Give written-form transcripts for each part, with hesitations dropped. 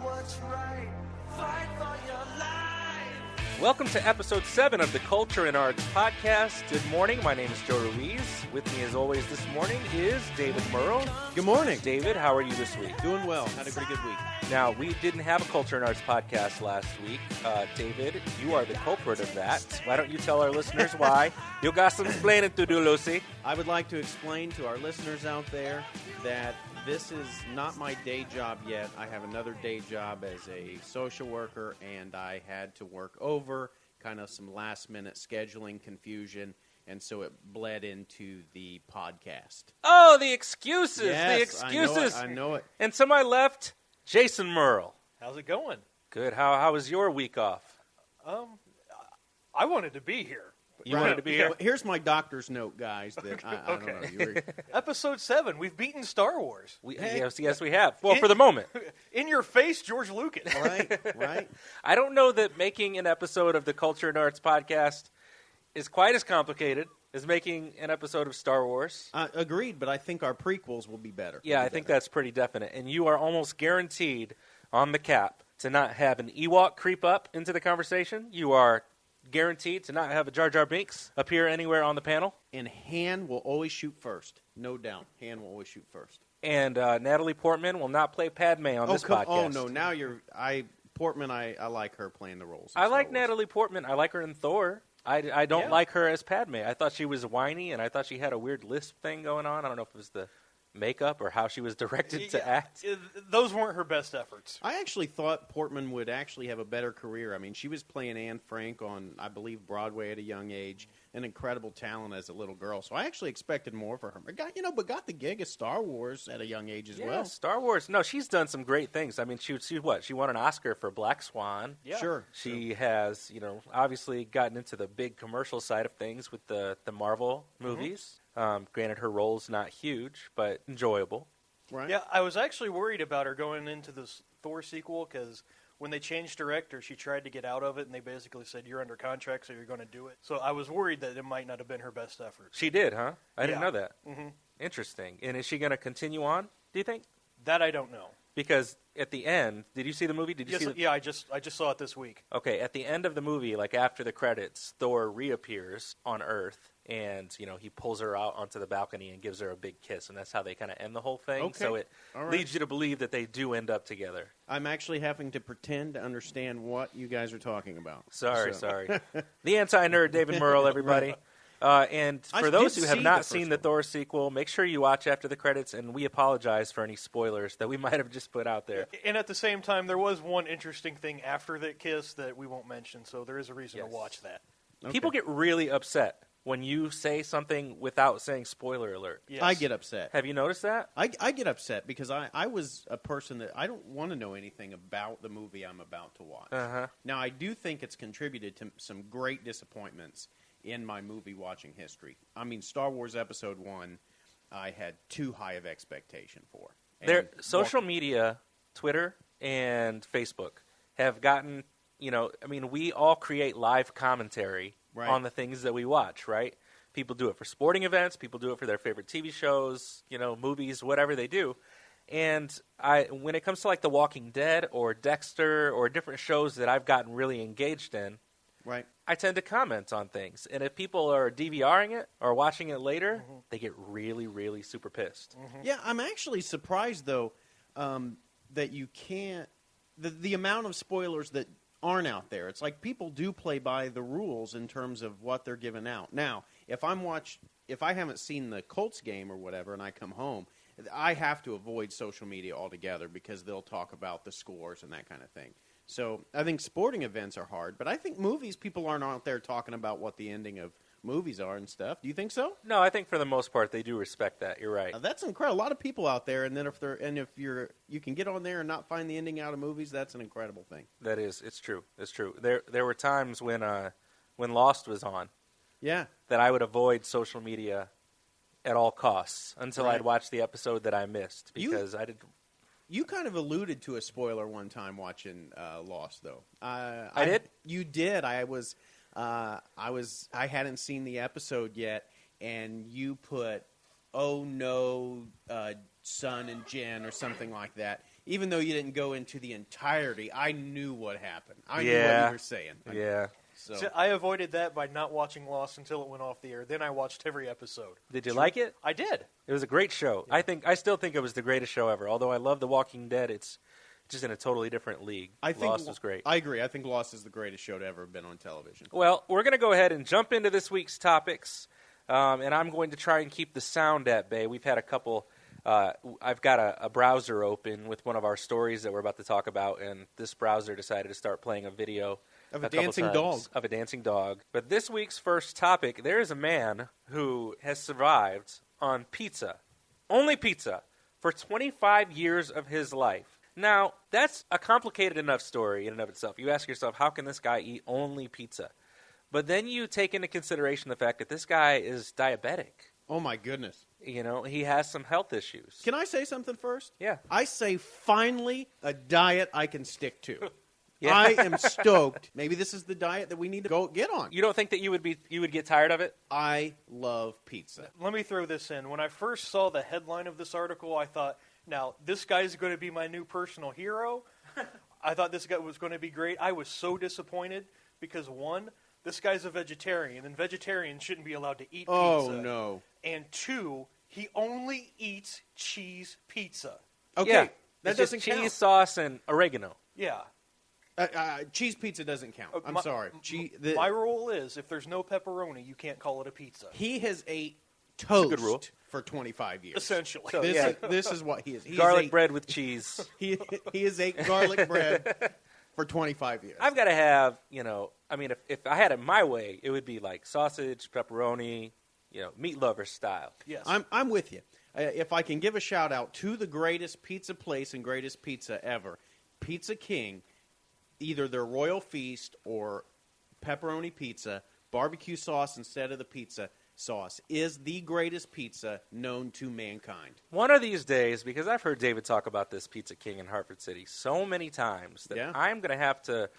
what's right. Fight for your life. Welcome to episode 7 of the Culture and Arts Podcast. Good morning. My name is Joe Ruiz. With me, as always, this morning is David Murrow. Good morning. David, how are you this week? Doing well. Had a pretty good week. Now, we didn't have a Culture and Arts Podcast last week. David, you are the culprit of that. Why don't you tell our listeners why? You got some explaining to do, Lucy. I would like to explain to our listeners out there that this is not my day job yet. I have another day job as a social worker, and I had to work over kind of some last-minute scheduling confusion, and so it bled into the podcast. Oh, the excuses! Yes, the excuses! I know it. And to my left, Jason Murrell. How's it going? Good. How was your week off? I wanted to be here. You wanted to be here? Here's my doctor's note, guys. That I don't know. Episode 7, we've beaten Star Wars. Yes, we have. Well, for the moment. In your face, George Lucas. Right. I don't know that making an episode of the Culture and Arts Podcast is quite as complicated as making an episode of Star Wars. Agreed, but I think our prequels will be better. Yeah, I think that's pretty definite. And you are almost guaranteed on the cap to not have an Ewok creep up into the conversation. You are guaranteed to not have a Jar Jar Binks appear anywhere on the panel. And Han will always shoot first. No doubt. Han will always shoot first. And Natalie Portman will not play Padme on this podcast. Oh, no. Now Portman, I like her playing the roles. I like Natalie Portman. I like her in Thor. I don't like her as Padme. I thought she was whiny, and I thought she had a weird lisp thing going on. I don't know if it was the makeup or how she was directed to act. Those weren't her best efforts. I actually thought Portman would actually have a better career. I mean, she was playing Anne Frank on, I believe, Broadway at a young age, an incredible talent as a little girl. So I actually expected more for her. But got the gig of Star Wars at a young age as well. Star Wars. No, she's done some great things. I mean, she won an Oscar for Black Swan. Yeah. Sure. She has, obviously gotten into the big commercial side of things with the Marvel movies. Granted, her role's not huge, but enjoyable. Right. Yeah, I was actually worried about her going into this Thor sequel because when they changed director, she tried to get out of it, and they basically said, you're under contract, so you're going to do it. So I was worried that it might not have been her best effort. She did, huh? I didn't Yeah. know that. Mm-hmm. Interesting. And is she going to continue on, do you think? That I don't know. Because at the end, did you see the movie? Yeah, I just saw it this week. Okay, at the end of the movie, like after the credits, Thor reappears on Earth, and he pulls her out onto the balcony and gives her a big kiss, and that's how they kind of end the whole thing. Okay. So it All right. leads you to believe that they do end up together. I'm actually having to pretend to understand what you guys are talking about. Sorry. The anti-nerd, David Murrell, everybody. And for those who have not seen the Thor sequel, make sure you watch after the credits, and we apologize for any spoilers that we might have just put out there. And at the same time, there was one interesting thing after that kiss that we won't mention, so there is a reason to watch that. Okay. People get really upset when you say something without saying spoiler alert. Yes. I get upset. Have you noticed that? I get upset because I was a person that I don't want to know anything about the movie I'm about to watch. Uh-huh. Now, I do think it's contributed to some great disappointments in my movie watching history. I mean, Star Wars Episode 1, I had too high of expectation for. Social media, Twitter and Facebook, have gotten, we all create live commentary on the things that we watch, right? People do it for sporting events. People do it for their favorite TV shows, movies, whatever they do. And when it comes to like The Walking Dead or Dexter or different shows that I've gotten really engaged in, right, I tend to comment on things. And if people are DVRing it or watching it later, they get really, really super pissed. Mm-hmm. Yeah, I'm actually surprised, though, that you can't – the amount of spoilers that aren't out there. It's like people do play by the rules in terms of what they're giving out. Now, if I haven't seen the Colts game or whatever and I come home, I have to avoid social media altogether because they'll talk about the scores and that kind of thing. So I think sporting events are hard, but I think movies, people aren't out there talking about what the ending of movies are and stuff. Do you think so? No, I think for the most part they do respect that. You're right. That's incredible. A lot of people out there, and then if you can get on there and not find the ending out of movies, that's an incredible thing. That is, it's true. It's true. There were times when Lost was on, that I would avoid social media at all costs until I'd watch the episode that I missed because I did. You kind of alluded to a spoiler one time watching Lost, though. I did? You did. I hadn't seen the episode yet, and you put, "Oh no, Son and Jen" or something like that even though you didn't go into the entirety, I knew what happened. I knew Yeah. what you were saying. Yeah. So I avoided that by not watching Lost until it went off the air. Then I watched every episode. Did you like it? I did. It was a great show. Yeah. I still think it was the greatest show ever. Although I love The Walking Dead, it's just in a totally different league. I think Lost was great. I agree. I think Lost is the greatest show to ever have been on television. Well, we're going to go ahead and jump into this week's topics, and I'm going to try and keep the sound at bay. We've had a couple. I've got a browser open with one of our stories that we're about to talk about, and this browser decided to start playing a video Of a couple dancing times dog. Of a dancing dog. But this week's first topic, there is a man who has survived on pizza, only pizza, for 25 years of his life. Now, that's a complicated enough story in and of itself. You ask yourself, how can this guy eat only pizza? But then you take into consideration the fact that this guy is diabetic. Oh, my goodness. You know, he has some health issues. Can I say something first? Yeah. I say finally a diet I can stick to. Yeah. I am stoked. Maybe this is the diet that we need to go get on. You don't think that you would get tired of it? I love pizza. Let me throw this in. When I first saw the headline of this article, I thought, now, this guy's going to be my new personal hero. I thought this guy was going to be great. I was so disappointed because, one, this guy's a vegetarian, and vegetarians shouldn't be allowed to eat pizza. Oh, no. And two, he only eats cheese pizza. Okay, Yeah. that It's just doesn't cheese, count. sauce, and oregano. Yeah. Cheese pizza doesn't count. I'm My- sorry. My rule is, if there's no pepperoni, you can't call it a pizza. He has ate a good rule. toast for 25 years. Essentially. So, This, yeah. this is what he is. He Garlic is bread with cheese. He has ate garlic bread for 25 years. I've got to have, I mean, if I had it my way, it would be like sausage, pepperoni, meat lover style. Yes. I'm with you. If I can give a shout out to the greatest pizza place and greatest pizza ever, Pizza King, either their Royal Feast or pepperoni pizza, barbecue sauce instead of the pizza sauce, is the greatest pizza known to mankind. One of these days, because I've heard David talk about this Pizza King in Hartford City so many times that Yeah. I'm going to have to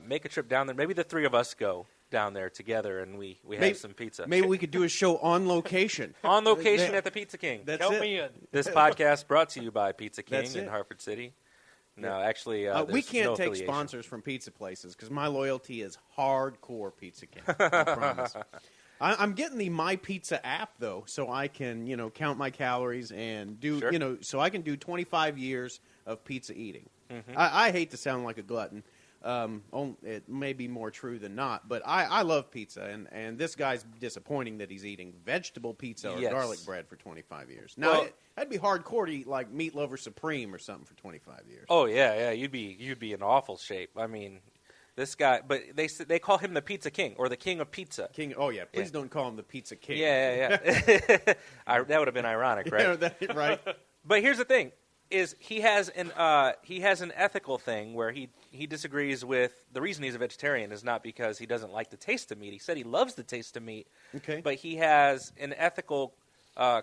make a trip down there. Maybe the three of us go down there together and we have some pizza. Maybe we could do a show on location. On location Yeah. at the Pizza King. That's Count it. me in. This podcast brought to you by Pizza King That's in it. Hartford City. No, actually, we there's can't no take affiliation. sponsors from pizza places because my loyalty is hardcore Pizza King. I promise. I'm getting the My Pizza app though, so I can count my calories and do Sure. so I can do 25 years of pizza eating. Mm-hmm. I hate to sound like a glutton. It may be more true than not, but I love pizza, and this guy's disappointing that he's eating vegetable pizza or Yes. garlic bread for 25 years. Now, Well- that'd be hardcore to eat like Meat Lover Supreme or something for 25 years. Oh yeah, you'd be in awful shape. I mean, this guy, but they call him the Pizza King or the King of Pizza. King, oh yeah, please Yeah. don't call him the Pizza King. Yeah. That would have been ironic, right? Right. But here's the thing: is he has an ethical thing where he disagrees with the reason he's a vegetarian is not because he doesn't like the taste of meat. He said he loves the taste of meat, Okay. but he has an ethical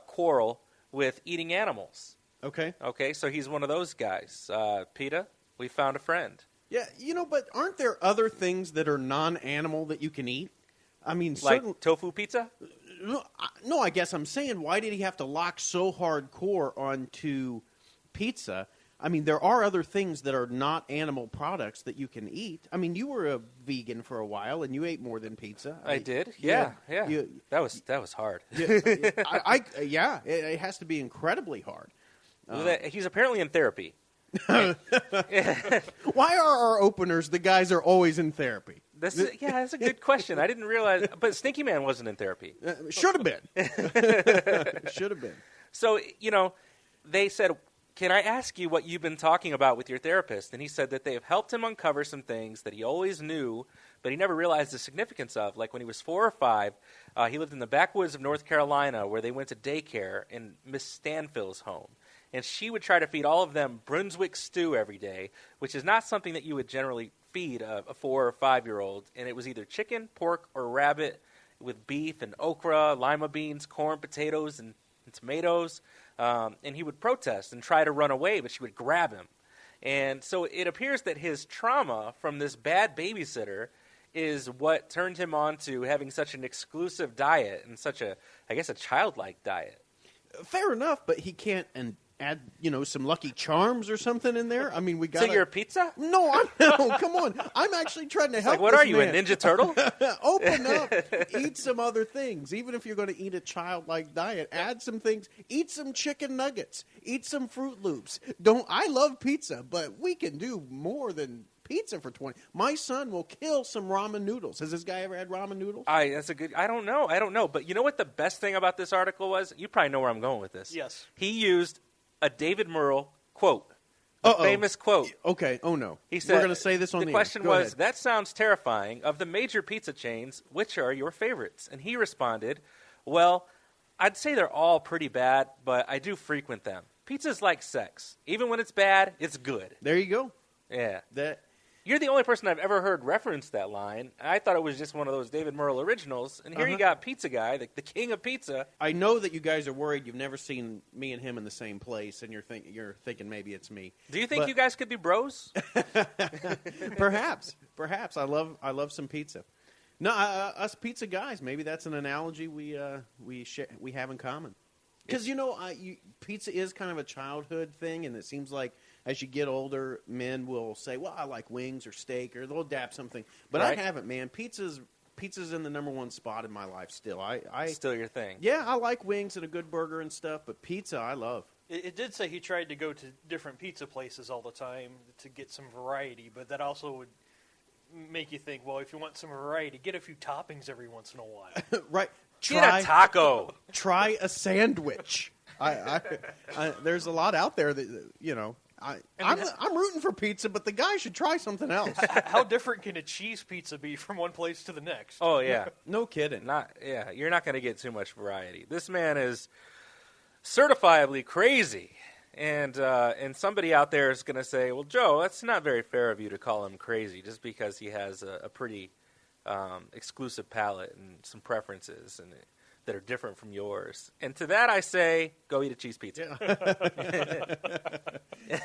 quarrel with eating animals. Okay. Okay, so he's one of those guys. PETA, we found a friend. Yeah, but aren't there other things that are non-animal that you can eat? I mean, Like certain. tofu pizza? No, I guess I'm saying, why did he have to lock so hardcore onto pizza? I mean, there are other things that are not animal products that you can eat. I mean, you were a vegan for a while, and you ate more than pizza. I did. Yeah. You- That was hard. yeah, it has to be incredibly hard. He's apparently in therapy. Why are our openers the guys are always in therapy? That's a good question. I didn't realize, but Stinky Man wasn't in therapy. Should have been. Should have been. So, they said, can I ask you what you've been talking about with your therapist? And he said that they have helped him uncover some things that he always knew, but he never realized the significance of. Like when he was 4 or 5, he lived in the backwoods of North Carolina where they went to daycare in Miss Stanfield's home. And she would try to feed all of them Brunswick stew every day, which is not something that you would generally feed a 4 or 5-year-old. And it was either chicken, pork, or rabbit with beef and okra, lima beans, corn, potatoes, and tomatoes. And he would protest and try to run away, but she would grab him. And so it appears that his trauma from this bad babysitter is what turned him on to having such an exclusive diet and such a childlike diet. Fair enough, but he can't add some Lucky Charms or something in there. I mean, we got. So you're a pizza? No, come on. I'm actually trying to help. Like, what this are you, man. a Ninja Turtle? Open up, eat some other things. Even if you're going to eat a childlike diet, add some things. Eat some chicken nuggets. Eat some Fruit Loops. I love pizza, but we can do more than pizza for 20. My son will kill some ramen noodles. Has this guy ever had ramen noodles? I don't know. But you know what the best thing about this article was? You probably know where I'm going with this. Yes. He used a David Murrell quote. A famous quote. Okay. Oh, no. He said, we're going to say this on the The question air. Go was, ahead. that sounds terrifying. Of the major pizza chains, which are your favorites? And he responded, well, I'd say they're all pretty bad, but I do frequent them. Pizza's like sex. Even when it's bad, it's good. There you go. Yeah. That. You're the only person I've ever heard reference that line. I thought it was just one of those David Murrell originals. And here you got Pizza Guy, the king of pizza. I know that you guys are worried you've never seen me and him in the same place, and you're thinking maybe it's me. Do you think you guys could be bros? Perhaps. I love some pizza. No, us pizza guys. Maybe that's an analogy we have in common. Because pizza is kind of a childhood thing, and it seems like as you get older, men will say, "Well, I like wings or steak," or they'll adapt something. But right. I haven't, man. Pizza's in the number one spot in my life still. Still your thing. Yeah, I like wings and a good burger and stuff, but pizza I love. It did say he tried to go to different pizza places all the time to get some variety, but that also would make you think, well, if you want some variety, get a few toppings every once in a while. Right. Get a taco. Try a sandwich. There's a lot out there that I'm rooting for pizza, but the guy should try something else. How different can a cheese pizza be from one place to the next? Oh yeah, no kidding. You're not going to get too much variety. This man is certifiably crazy, and somebody out there is going to say, "Well, Joe, that's not very fair of you to call him crazy just because he has a pretty exclusive palate and some preferences that are different from yours." And to that I say, go eat a cheese pizza.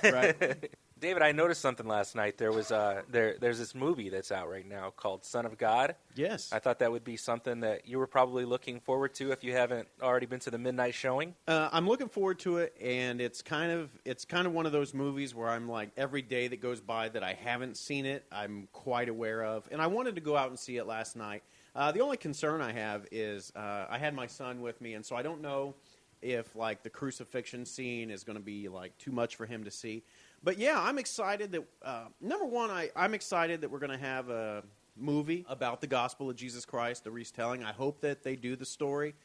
Right. David, I noticed something last night. There was there's this movie that's out right now called Son of God. Yes. I thought that would be something that you were probably looking forward to if you haven't already been to the midnight showing. I'm looking forward to it, and it's kind of one of those movies where I'm like, every day that goes by that I haven't seen it, I'm quite aware of. And I wanted to go out and see it last night. The only concern I have is I had my son with me, and so I don't know if like the crucifixion scene is going to be like too much for him to see. But yeah, I'm excited that number one, I'm excited that we're going to have a movie about the gospel of Jesus Christ, the retelling. I hope that they do the story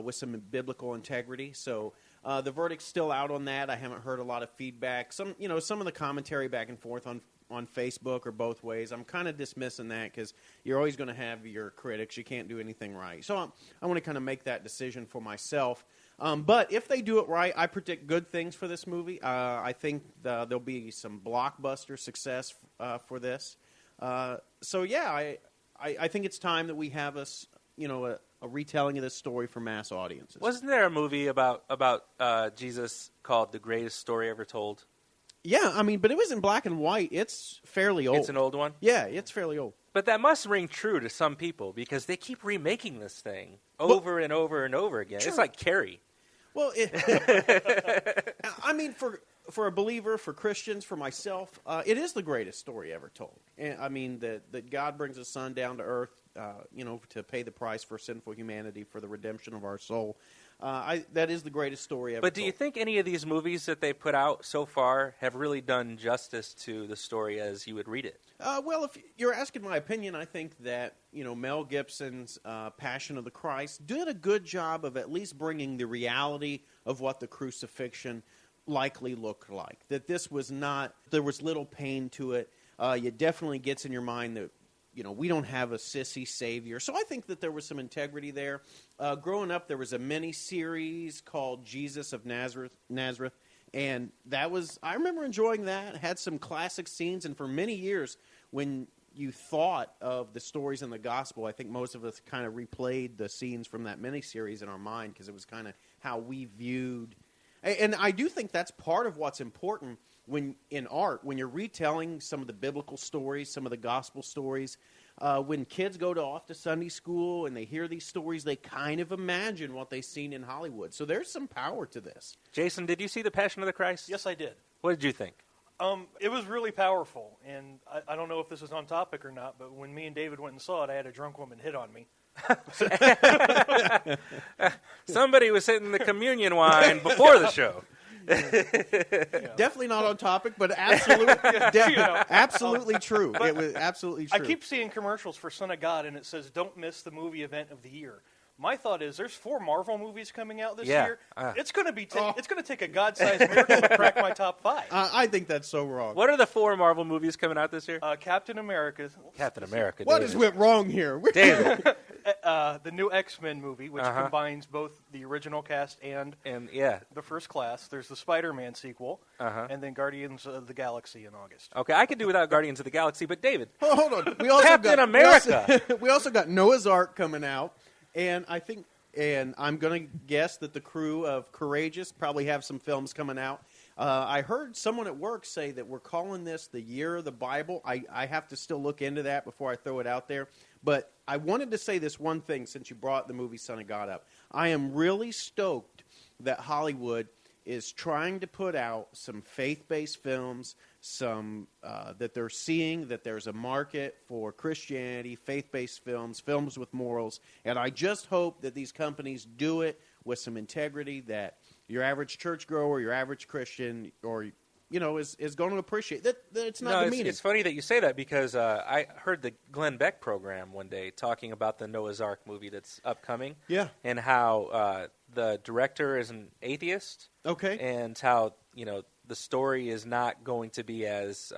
with some biblical integrity. So the verdict's still out on that. I haven't heard a lot of feedback. Some of the commentary back and forth on Facebook or both ways. I'm kind of dismissing that because you're always going to have your critics. You can't do anything right. So I want to kind of make that decision for myself. But if they do it right, I predict good things for this movie. I think there'll be some blockbuster success for this. So yeah, I think it's time that we have a retelling of this story for mass audiences. Wasn't there a movie about Jesus called The Greatest Story Ever Told? Yeah, I mean, but it was in black and white. It's fairly old. It's an old one? Yeah, it's fairly old. But that must ring true to some people because they keep remaking this thing over and over and over again. Sure. It's like Carrie. Well, I mean, for a believer, for Christians, for myself, it is the greatest story ever told. And, I mean, that God brings His Son down to earth, to pay the price for sinful humanity, for the redemption of our soul. That is the greatest story ever told. But do you think any of these movies that they put out so far have really done justice to the story as you would read it? Well, if you're asking my opinion, I think that Mel Gibson's Passion of the Christ did a good job of at least bringing the reality of what the crucifixion likely looked like. That this was not, there was little pain to it. It definitely gets in your mind that we don't have a sissy savior. So I think that there was some integrity there. Growing up, there was a mini-series called Jesus of Nazareth, and I remember enjoying that. It had some classic scenes, and for many years, when you thought of the stories in the gospel, I think most of us kind of replayed the scenes from that mini-series in our mind because it was kind of how we viewed. And I do think that's part of what's important in art, when you're retelling some of the biblical stories, some of the gospel stories, when kids go off to Sunday school and they hear these stories, they kind of imagine what they've seen in Hollywood. So there's some power to this. Jason, did you see The Passion of the Christ? Yes, I did. What did you think? It was really powerful, and I don't know if this is on topic or not, but when me and David went and saw it, I had a drunk woman hit on me. Somebody was hitting the communion wine before the show. Definitely not on topic, but absolutely true. It was absolutely true. I keep seeing commercials for Son of God, and it says, "Don't miss the movie event of the year." My thought is, there's 4 Marvel movies coming out this year. It's going to be it's going to take a God-sized miracle to crack my top 5. I think that's so wrong. What are the 4 Marvel movies coming out this year? Captain America. Captain America. What has went wrong here? David. The new X-Men movie, which combines both the original cast and the First Class. There's the Spider-Man sequel, and then Guardians of the Galaxy in August. Okay, I could do without Guardians of the Galaxy, but David. Hold on. We also Captain America. We also got Noah's Ark coming out. And I think, and I'm going to guess that the crew of Courageous probably have some films coming out. I heard someone at work say that we're calling this the Year of the Bible. I have to still look into that before I throw it out there. But I wanted to say this one thing since you brought the movie Son of God up. I am really stoked that Hollywood is trying to put out some faith-based films, that they're seeing that there's a market for Christianity, faith-based films, films with morals, and I just hope that these companies do it with some integrity that your average churchgoer, your average Christian, or is going to appreciate that it's not demeaning. It's funny that you say that because I heard the Glenn Beck program one day talking about the Noah's Ark movie that's upcoming. Yeah. And how the director is an atheist. Okay. And how, the story is not going to be as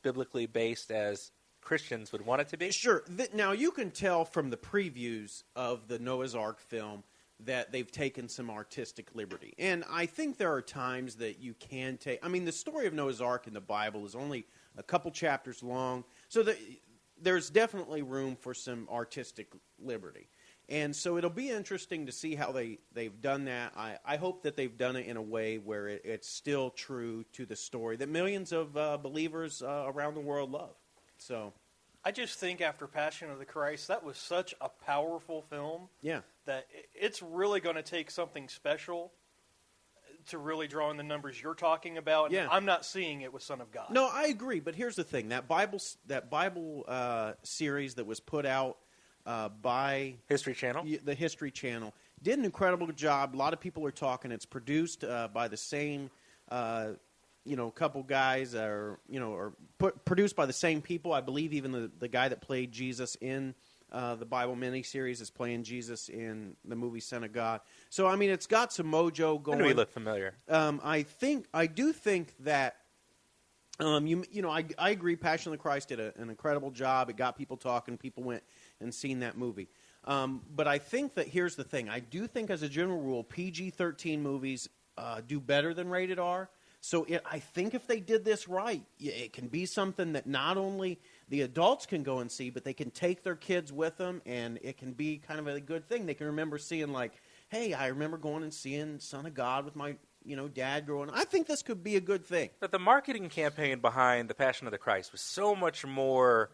biblically based as Christians would want it to be. Sure. Now, you can tell from the previews of the Noah's Ark film that they've taken some artistic liberty. And I think there are times that you can take... I mean, the story of Noah's Ark in the Bible is only a couple chapters long, so there's definitely room for some artistic liberty. And so it'll be interesting to see how they've done that. I hope that they've done it in a way where it's still true to the story that millions of believers around the world love. So... I just think after Passion of the Christ, that was such a powerful film that it's really going to take something special to really draw in the numbers you're talking about. Yeah. I'm not seeing it with Son of God. No, I agree, but here's the thing. That Bible series that was put out by... History Channel? The History Channel did an incredible job. A lot of people are talking. It's produced by the same... couple guys are produced by the same people. I believe even the guy that played Jesus in the Bible miniseries is playing Jesus in the movie Son of God. So, I mean, it's got some mojo going. I know he looked familiar. I do think that, I agree Passion of the Christ did an incredible job. It got people talking. People went and seen that movie. But I think that here's the thing. I do think as a general rule, PG-13 movies do better than rated R. So I think if they did this right, it can be something that not only the adults can go and see, but they can take their kids with them, and it can be kind of a good thing. They can remember seeing, like, hey, I remember going and seeing Son of God with my dad growing up. I think this could be a good thing. But the marketing campaign behind The Passion of the Christ was so much more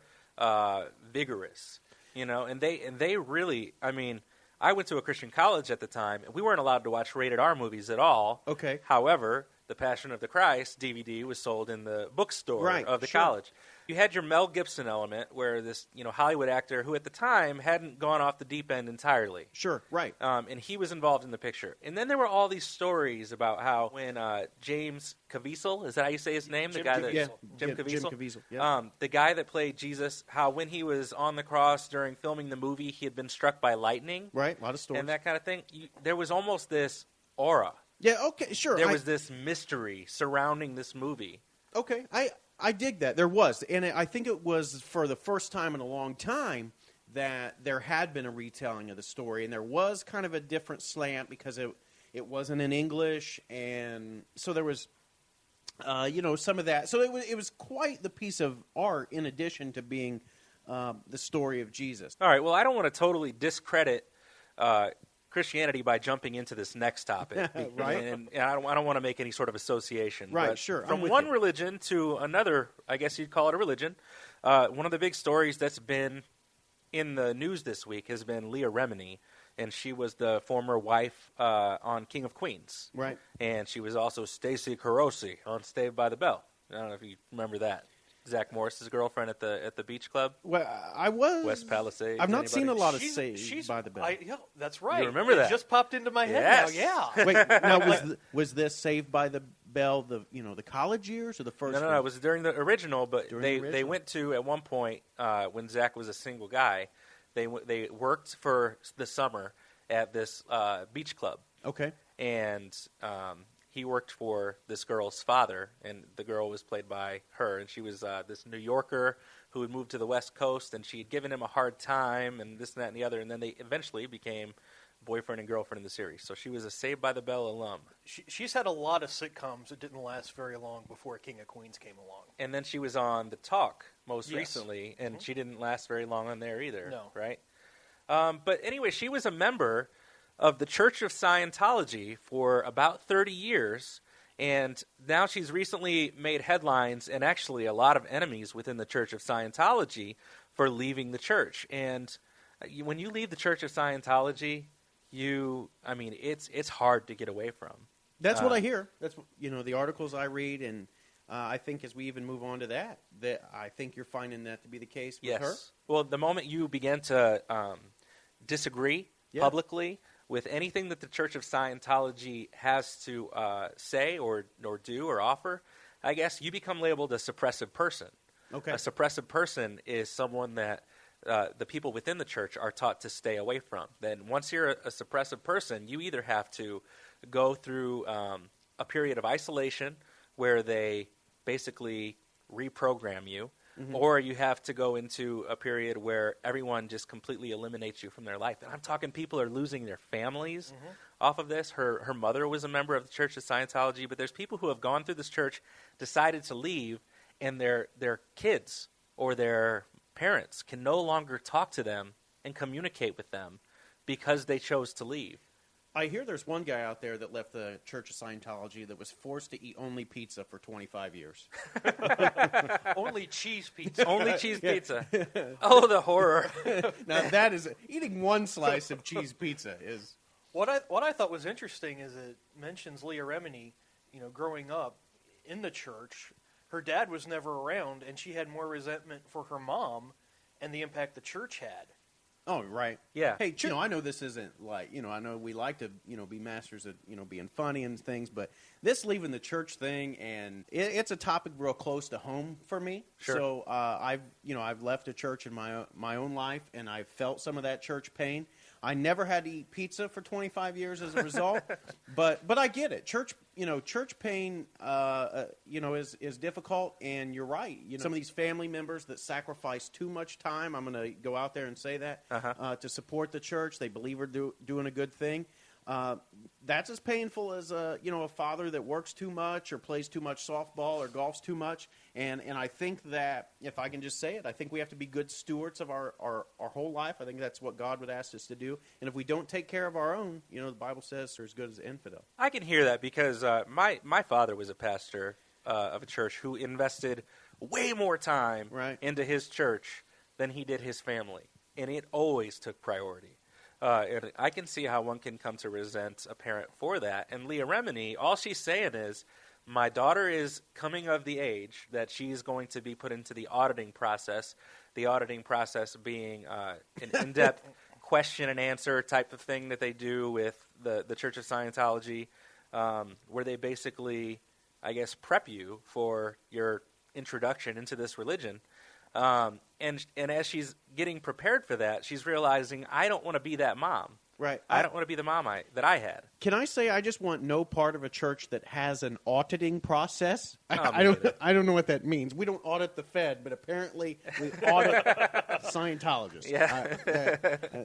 vigorous, and they really, I mean, I went to a Christian college at the time, and we weren't allowed to watch rated R movies at all. Okay. However, The Passion of the Christ DVD was sold in the bookstore of the college. You had your Mel Gibson element, where this Hollywood actor who at the time hadn't gone off the deep end entirely. Sure, right. And he was involved in the picture. And then there were all these stories about how when James Caviezel, is that how you say his name? Jim Caviezel. Jim Caviezel. Yeah. The guy that played Jesus, how when he was on the cross during filming the movie, he had been struck by lightning. Right, a lot of stories. And that kind of thing. There was almost this aura. Yeah, okay, sure. There was this mystery surrounding this movie. Okay, I dig that. There was. And I think it was for the first time in a long time that there had been a retelling of the story. And there was kind of a different slant because it wasn't in English. And so there was, some of that. So it was quite the piece of art in addition to being the story of Jesus. All right, well, I don't want to totally discredit Christianity by jumping into this next topic, right? And I don't want to make any sort of association, right? But sure. From one religion to another, I guess you'd call it a religion. One of the big stories that's been in the news this week has been Leah Remini, and she was the former wife on King of Queens. Right. And she was also Stacey Carosi on Saved by the Bell. I don't know if you remember that. Zach Morris's girlfriend at the beach club. Well, I was West Palisades. I've not Anybody? seen a lot of She's Saved by the Bell. Yeah, that's right. You remember that? It just popped into my head Yes. now. Yeah. Wait, now was this Saved by the Bell the college years or the first? No, one? it was during the original, but During they the original. went to, at one point, when Zach was a single guy, they worked for the summer at this beach club. Okay. And he worked for this girl's father, and the girl was played by her, and she was this New Yorker who had moved to the West Coast, and she had given him a hard time, and this and that and the other, and then they eventually became boyfriend and girlfriend in the series. So she was a Saved by the Bell alum. She's had a lot of sitcoms that didn't last very long before King of Queens came along. And then she was on The Talk most Yes. recently, and she didn't last very long on there either, No. right? But anyway, she was a member of the Church of Scientology for about 30 years, and now she's recently made headlines and actually a lot of enemies within the Church of Scientology for leaving the church. And when you leave the Church of Scientology, it's hard to get away from. That's what I hear. That's the articles I read, and I think as we even move on to that I think you're finding that to be the case with her. Well, the moment you begin to disagree publicly with anything that the Church of Scientology has to say or do or offer, I guess you become labeled a suppressive person. Okay. A suppressive person is someone that the people within the church are taught to stay away from. Then once you're a suppressive person, you either have to go through a period of isolation where they basically reprogram you, or you have to go into a period where everyone just completely eliminates you from their life. And I'm talking people are losing their families off of this. Her mother was a member of the Church of Scientology, but there's people who have gone through this church, decided to leave, and their kids or their parents can no longer talk to them and communicate with them because they chose to leave. I hear there's one guy out there that left the Church of Scientology that was forced to eat only pizza for 25 years. Only cheese pizza. Only cheese pizza. Oh, the horror. Now that is eating one slice of cheese pizza is. What I thought was interesting is it mentions Leah Remini, growing up in the church. Her dad was never around, and she had more resentment for her mom and the impact the church had. Oh, right. Yeah. Hey, I know this isn't like, I know we like to, be masters at, being funny and things, but this leaving the church thing, and it's a topic real close to home for me. Sure. So I've left a church in my own life, and I've felt some of that church pain. I never had to eat pizza for 25 years as a result, but I get it. Church pain, is difficult, and you're right. Some of these family members that sacrifice too much time, I'm going to go out there and say that, to support the church. They believe we're doing a good thing. That's as painful as a father that works too much or plays too much softball or golfs too much. And I think that, if I can just say it, I think we have to be good stewards of our whole life. I think that's what God would ask us to do. And if we don't take care of our own, the Bible says they're as good as an infidel. I can hear that because my father was a pastor of a church who invested way more time into his church than he did his family. And it always took priority. And I can see how one can come to resent a parent for that. And Leah Remini, all she's saying is, my daughter is coming of the age that she's going to be put into the auditing process being an in-depth question and answer type of thing that they do with the Church of Scientology, where they basically, I guess, prep you for your introduction into this religion. And as she's getting prepared for that, she's realizing, I don't want to be that mom. Right. I don't want to be the mom that I had. Can I say I just want no part of a church that has an auditing process? Oh, I don't know what that means. We don't audit the Fed, but apparently we audit Scientologists. Yeah.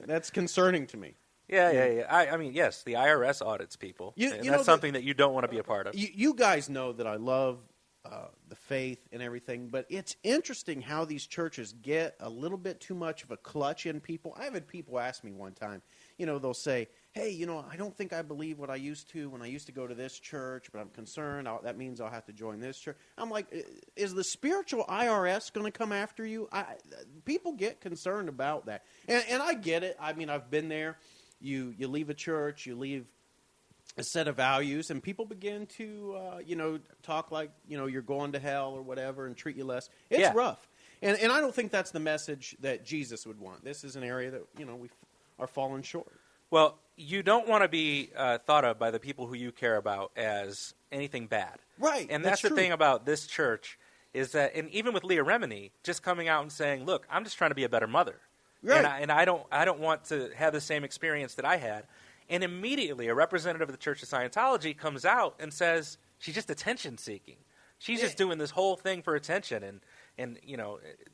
That's concerning to me. Yeah. I mean, yes, the IRS audits people. And that's something that you don't want to be a part of. You guys know that I love the faith and everything, but it's interesting how these churches get a little bit too much of a clutch in people. I've had people ask me one time, they'll say, hey, I don't think I believe what I used to when I used to go to this church, but I'm concerned. That means I'll have to join this church. I'm like, is the spiritual IRS going to come after you? People get concerned about that. And I get it. I mean, I've been there. You leave a church, you leave a set of values, and people begin to, talk like, you're going to hell or whatever and treat you less. It's rough. And I don't think that's the message that Jesus would want. This is an area that, we are falling short. Well, you don't want to be thought of by the people who you care about as anything bad. Right. And that's the thing about this church is that, and even with Leah Remini, just coming out and saying, look, I'm just trying to be a better mother. Right. And I don't want to have the same experience that I had. And immediately a representative of the Church of Scientology comes out and says she's just attention-seeking. She's just doing this whole thing for attention. And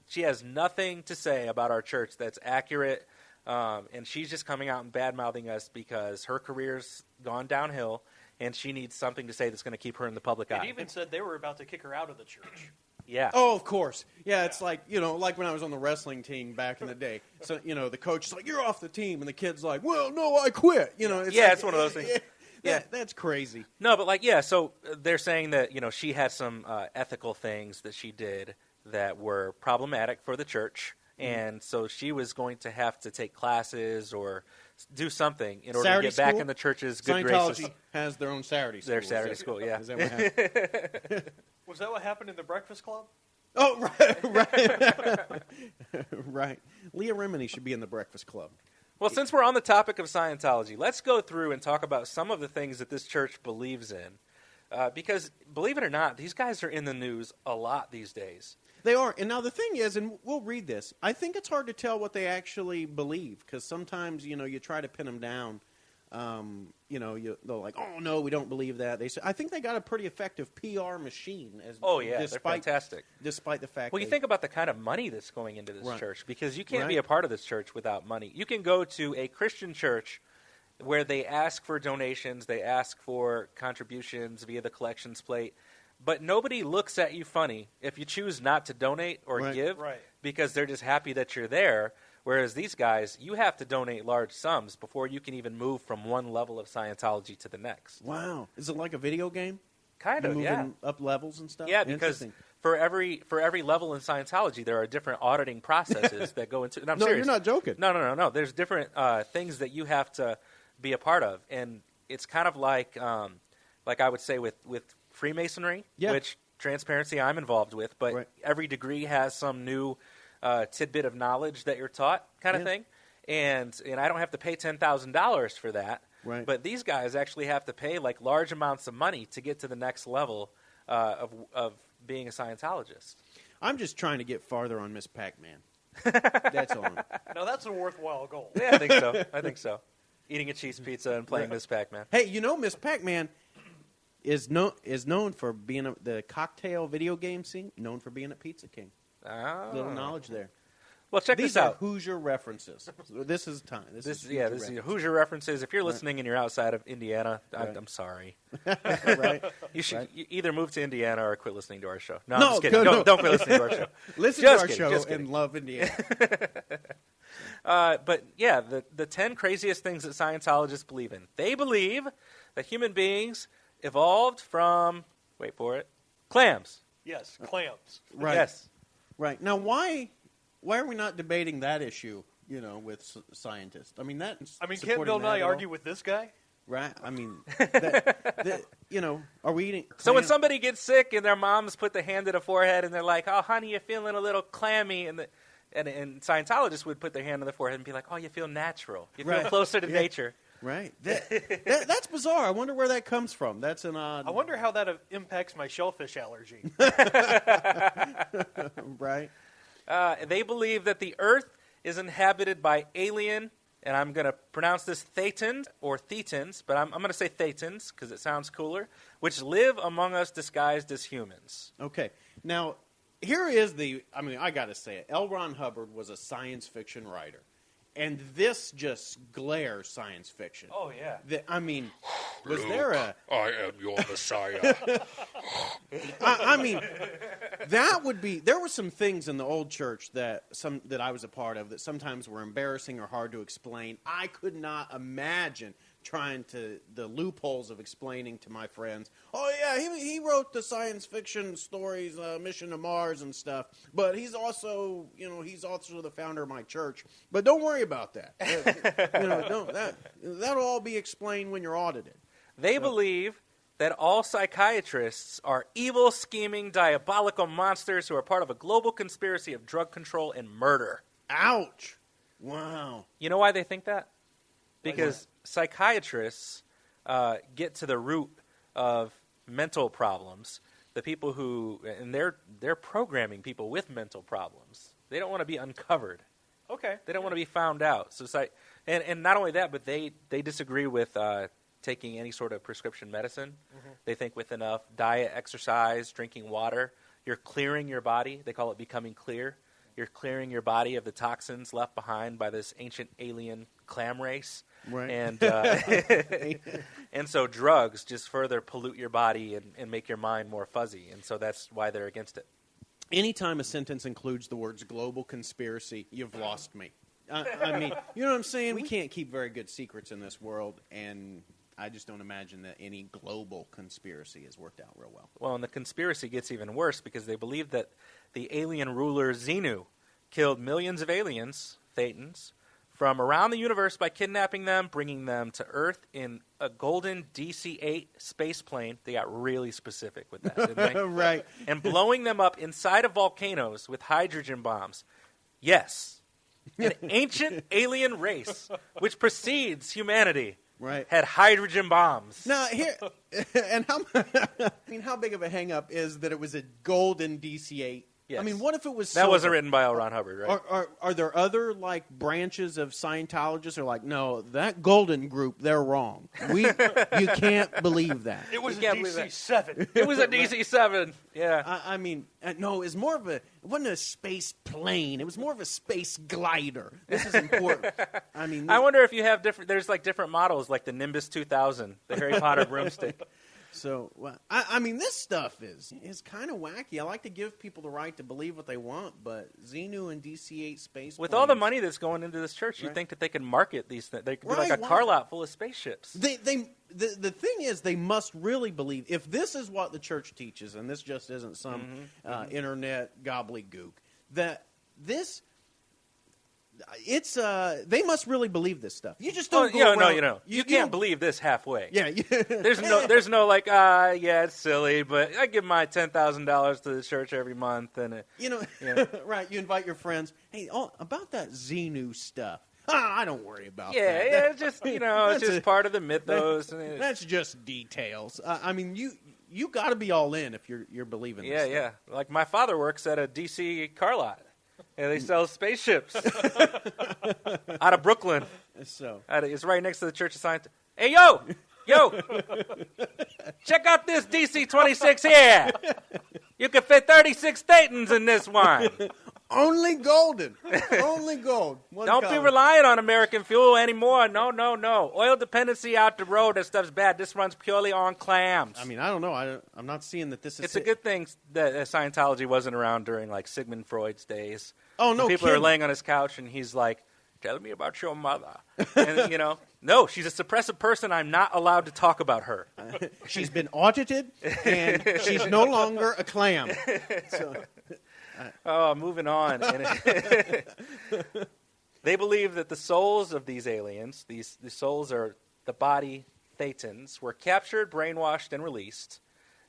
she has nothing to say about our church that's accurate. And she's just coming out and bad-mouthing us because her career's gone downhill, and she needs something to say that's going to keep her in the public eye. It even said they were about to kick her out of the church. Yeah. Oh, of course. Yeah, it's like, like when I was on the wrestling team back in the day. So, the coach is like, you're off the team. And the kid's like, well, no, I quit. It's one of those things. That's crazy. No, but so they're saying that, she had some ethical things that she did that were problematic for the church. And so she was going to have to take classes or do something in order Saturday to get back school? in the church's good Scientology graces. has their own Saturday school. Their Saturday school, yeah. Is that what happened? Was that what happened in the Breakfast Club? Oh, right. Right. Leah Remini should be in the Breakfast Club. Well, since we're on the topic of Scientology, let's go through and talk about some of the things that this church believes in. Because, believe it or not, these guys are in the news a lot these days. They are. And now the thing is, and we'll read this, I think it's hard to tell what they actually believe because sometimes, you try to pin them down. They're like, oh, no, we don't believe that. I think they got a pretty effective PR machine. They're fantastic. Despite the fact you think about the kind of money that's going into this church because you can't be Right. a part of this church without money. You can go to a Christian church where they ask for donations, they ask for contributions via the collections plate, but nobody looks at you funny if you choose not to donate or give because they're just happy that you're there. Whereas these guys, you have to donate large sums before you can even move from one level of Scientology to the next. Wow. Is it like a video game? Kind of, moving up levels and stuff? Yeah, because for every level in Scientology, there are different auditing processes that go into. And I'm serious. You're not joking. No. There's different things that you have to be a part of, and it's kind of like I would say with Freemasonry, which transparency I'm involved with, but every degree has some new tidbit of knowledge that you're taught, kind of thing, and I don't have to pay $10,000 for that. Right. But these guys actually have to pay like large amounts of money to get to the next level of being a Scientologist. I'm just trying to get farther on Miss Pac-Man. That's all. Now, that's a worthwhile goal. Yeah, I think so. Eating a cheese pizza and playing Miss Pac-Man. Hey, Miss Pac-Man is known for being the cocktail video game scene, known for being a Pizza King. Oh. Little knowledge there. Well, check These this out. are Hoosier references. This is time. This is Hoosier references. If you're listening and you're outside of Indiana, I'm sorry. Right. You should either move to Indiana or quit listening to our show. No, No, I'm just kidding. no. Don't quit listening to our show. Listen Just to our kidding, show and love Indiana. But yeah, the 10 craziest things that Scientologists believe in. They believe that human beings evolved from, wait for it, clams. Yes, clams. Right. Yes. Right. Now, why are we not debating that issue, with scientists? I mean, can't Bill Nye argue with this guy? Right. I mean, are we eating? So when somebody gets sick and their moms put the hand to the forehead and they're like, "Oh, honey, you're feeling a little clammy," and Scientologists would put their hand on the forehead and be like, "Oh, you feel natural. You feel closer to nature." Right. That's bizarre. I wonder where that comes from. That's an odd. I wonder how that impacts my shellfish allergy. Right. They believe that the Earth is inhabited by alien, and I'm going to pronounce this Thetans or Thetans, but I'm going to say Thetans because it sounds cooler, which live among us disguised as humans. Okay. Now, here is I got to say it. L. Ron Hubbard was a science fiction writer. And this just glares science fiction. Oh, yeah. I mean, was there a... I am your Messiah. I mean, that would be... There were some things in the old church that I was a part of that sometimes were embarrassing or hard to explain. I could not imagine trying the loopholes of explaining to my friends, oh, yeah, he wrote the science fiction stories, Mission to Mars and stuff, but he's also the founder of my church. But don't worry about that. That'll all be explained when you're audited. They believe that all psychiatrists are evil, scheming, diabolical monsters who are part of a global conspiracy of drug control and murder. Ouch. Wow. You know why they think that? Because psychiatrists get to the root of mental problems. The people who, and they're programming people with mental problems. They don't want to be uncovered. Okay. They don't want to be found out. So, and not only that, but they disagree with taking any sort of prescription medicine. Mm-hmm. They think with enough diet, exercise, drinking water, you're clearing your body. They call it becoming clear. You're clearing your body of the toxins left behind by this ancient alien clam race. Right. And and so drugs just further pollute your body and make your mind more fuzzy. And so that's why they're against it. Anytime a sentence includes the words global conspiracy, you've lost me. I mean, you know what I'm saying? We can't keep very good secrets in this world, and I just don't imagine that any global conspiracy has worked out real well. Well, and the conspiracy gets even worse because they believe that the alien ruler Xenu killed millions of aliens, Thetans, from around the universe by kidnapping them, bringing them to Earth in a golden DC-8 space plane. They got really specific with that, didn't they? Right. And blowing them up inside of volcanoes with hydrogen bombs. Yes, an ancient alien race, which precedes humanity, right, had hydrogen bombs. Now, here, and how big of a hang-up is that it was a golden DC-8? Yes. I mean, what if it was that silver? wasn't written by L. Ron Hubbard, right? Are there other branches of Scientologists who are like, no, that golden group, they're wrong. You can't believe that. It was a DC-7. It was a DC-7. Yeah. I mean, no, it wasn't a space plane. It was more of a space glider. This is important. I mean, I wonder if you have there's different models, like the Nimbus 2000, the Harry Potter broomstick. So, I mean, this stuff is kind of wacky. I like to give people the right to believe what they want, but Xenu and DC-8 space with planes, all the money that's going into this church, you'd think that they could market these things. They could be like a car lot full of spaceships. The thing is, they must really believe, if this is what the church teaches, and this just isn't some internet gobbledygook, that this... they must really believe this stuff. You just don't go around. You can't believe this halfway. Yeah. There's no yeah, it's silly, but I give my $10,000 to the church every month, and right. You invite your friends. Hey, about that Xenu stuff. I don't worry about that. Yeah, it's just it's just part of the mythos. That's just details. I mean, you got to be all in if you're believing. This stuff. Yeah. Like my father works at a DC car lot. Yeah, they sell spaceships out of Brooklyn. So it's right next to the Church of Science. Hey, yo, check out this DC-26 here. You can fit 36 Thetans in this one. Only golden. Only gold. Don't be relying on American fuel anymore. No. Oil dependency out the road. That stuff's bad. This runs purely on clams. I mean, I don't know. I'm not seeing that this is... It's a good thing that Scientology wasn't around during, Sigmund Freud's days. Oh, no People are laying on his couch, and he's like, tell me about your mother. And, no, she's a suppressive person. I'm not allowed to talk about her. She's been audited, and she's no longer a clam. So... moving on. They believe that the souls of these aliens, the souls are the body Thetans, were captured, brainwashed, and released.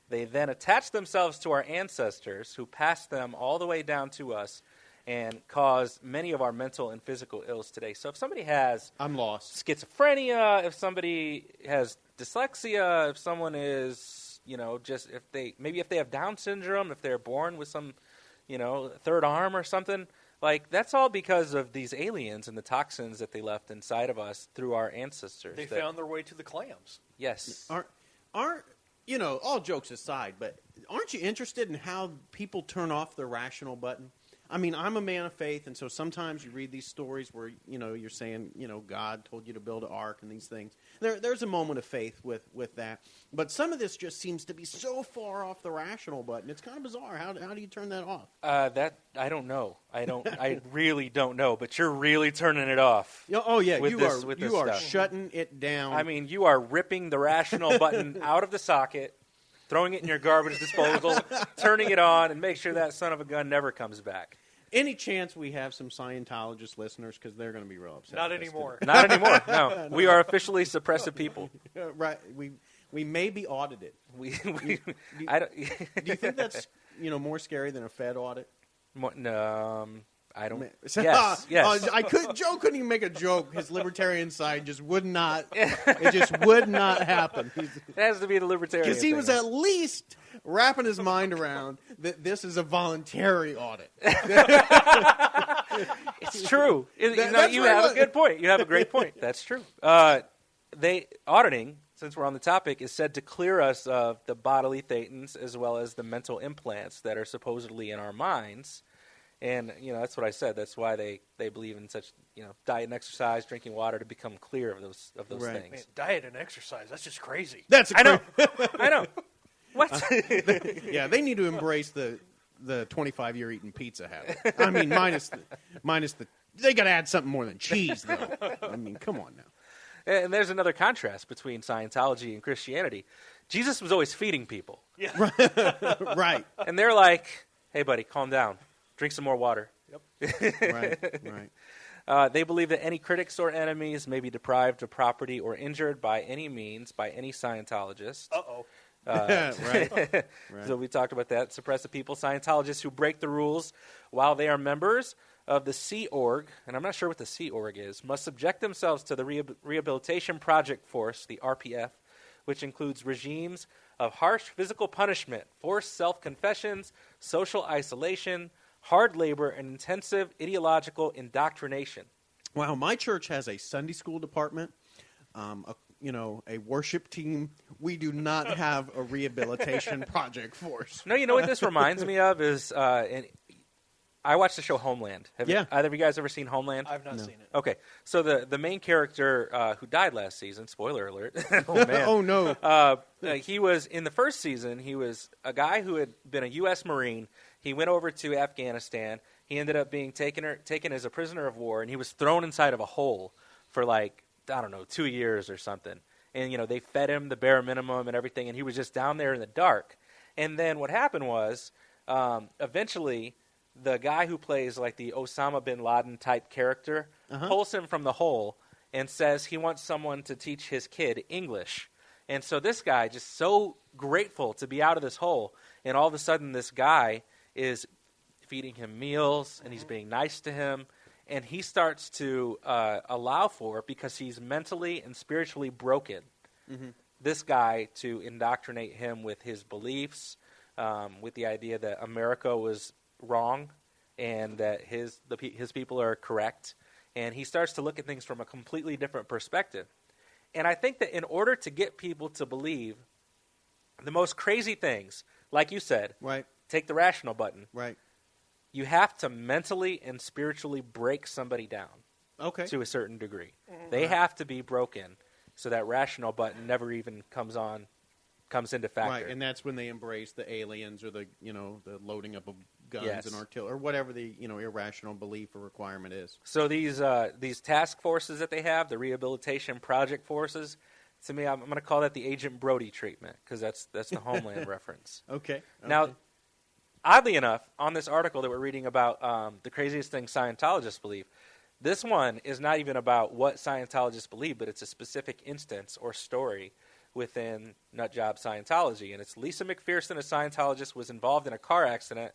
They then attach themselves to our ancestors, who passed them all the way down to us and caused many of our mental and physical ills today. So if somebody has... I'm lost. Schizophrenia, if somebody has dyslexia, if someone is, if they have Down syndrome, if they're born with some... third arm or something. That's all because of these aliens and the toxins that they left inside of us through our ancestors. They found their way to the clams. Yes. Aren't all jokes aside, but aren't you interested in how people turn off the rational button? I mean, I'm a man of faith, and so sometimes you read these stories where, you're saying, God told you to build an ark and these things. There's a moment of faith with that. But some of this just seems to be so far off the rational button. It's kind of bizarre. How do you turn that off? I don't know. I really don't know, but you're really turning it off. Oh, yeah. With You this are stuff. shutting it down. I mean, you are ripping the rational button out of the socket, throwing it in your garbage disposal, turning it on, and make sure that son of a gun never comes back. Any chance we have some Scientologist listeners, because they're going to be real upset. Not anymore. Not anymore. No, we are officially suppressive people. Right. We may be audited. Do Do you think that's more scary than a Fed audit? No, I don't. Yes. Yes. Joe couldn't even make a joke. His libertarian side just would not. It just would not happen. It has to be the libertarian. Because he was at least wrapping his mind around that this is a voluntary audit. It's true. You that's have a good point. You have a great point. That's true. Auditing, since we're on the topic, is said to clear us of the bodily thetans as well as the mental implants that are supposedly in our minds. And, that's what I said. That's why they believe in such, diet and exercise, drinking water to become clear of those Right. things. Man, diet and exercise, that's just crazy. I know. What? Yeah, they need to embrace the 25-year eating pizza habit. I mean, minus the. They got to add something more than cheese, though. I mean, come on now. And there's another contrast between Scientology and Christianity. Jesus was always feeding people. Yeah. Right. And they're like, hey, buddy, calm down. Drink some more water. Yep. Right. They believe that any critics or enemies may be deprived of property or injured by any means by any Scientologist. Uh-oh. Right. So we talked about that. Suppressive people, Scientologists who break the rules while they are members of the Sea Org, and I'm not sure what the Sea Org is, must subject themselves to the Rehabilitation Project Force, the RPF, which includes regimes of harsh physical punishment, forced self-confessions, social isolation, hard labor, and intensive ideological indoctrination. Wow, my church has a Sunday school department, a worship team. We do not have a rehabilitation project force. No, you know what this reminds me of is, I watched the show Homeland. Have either of you guys ever seen Homeland? I've not seen it. Okay, so the main character who died last season, spoiler alert, oh man. Oh, no. He was, in the first season, he was a guy who had been a U.S. Marine. He went over to Afghanistan. He ended up being taken as a prisoner of war, and he was thrown inside of a hole for 2 years or something. And, they fed him the bare minimum and everything, and he was just down there in the dark. And then what happened was, eventually, the guy who plays the Osama bin Laden type character pulls him from the hole and says he wants someone to teach his kid English. And so this guy, just so grateful to be out of this hole, and all of a sudden this guy is feeding him meals, and he's being nice to him, and he starts to allow for, because he's mentally and spiritually broken, this guy to indoctrinate him with his beliefs, with the idea that America was wrong and that his people are correct, and he starts to look at things from a completely different perspective. And I think that in order to get people to believe the most crazy things, like you said, Right. take the rational button, Right. you have to mentally and spiritually break somebody down Okay. to a certain degree. They have to be broken so that rational button never even comes into factor. Right, and that's when they embrace the aliens or the the loading up of guns Yes. and artillery or whatever the irrational belief or requirement is. So these task forces that they have, the rehabilitation project forces, to me, I'm going to call that the Agent Brody treatment, because that's the Homeland reference. Okay. Now, oddly enough, on this article that we're reading about the craziest thing Scientologists believe, this one is not even about what Scientologists believe, but it's a specific instance or story within Nutjob Scientology. And it's Lisa McPherson, a Scientologist, was involved in a car accident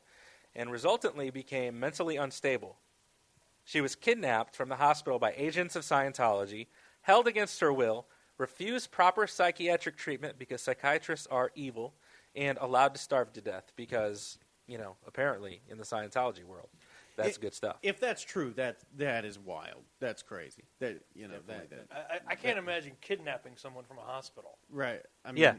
and resultantly became mentally unstable. She was kidnapped from the hospital by agents of Scientology, held against her will, refused proper psychiatric treatment because psychiatrists are evil, and allowed to starve to death because, apparently in the Scientology world, that's good stuff. If that's true, that is wild. That's crazy. That I can't imagine kidnapping someone from a hospital. right. I mean, Yeah.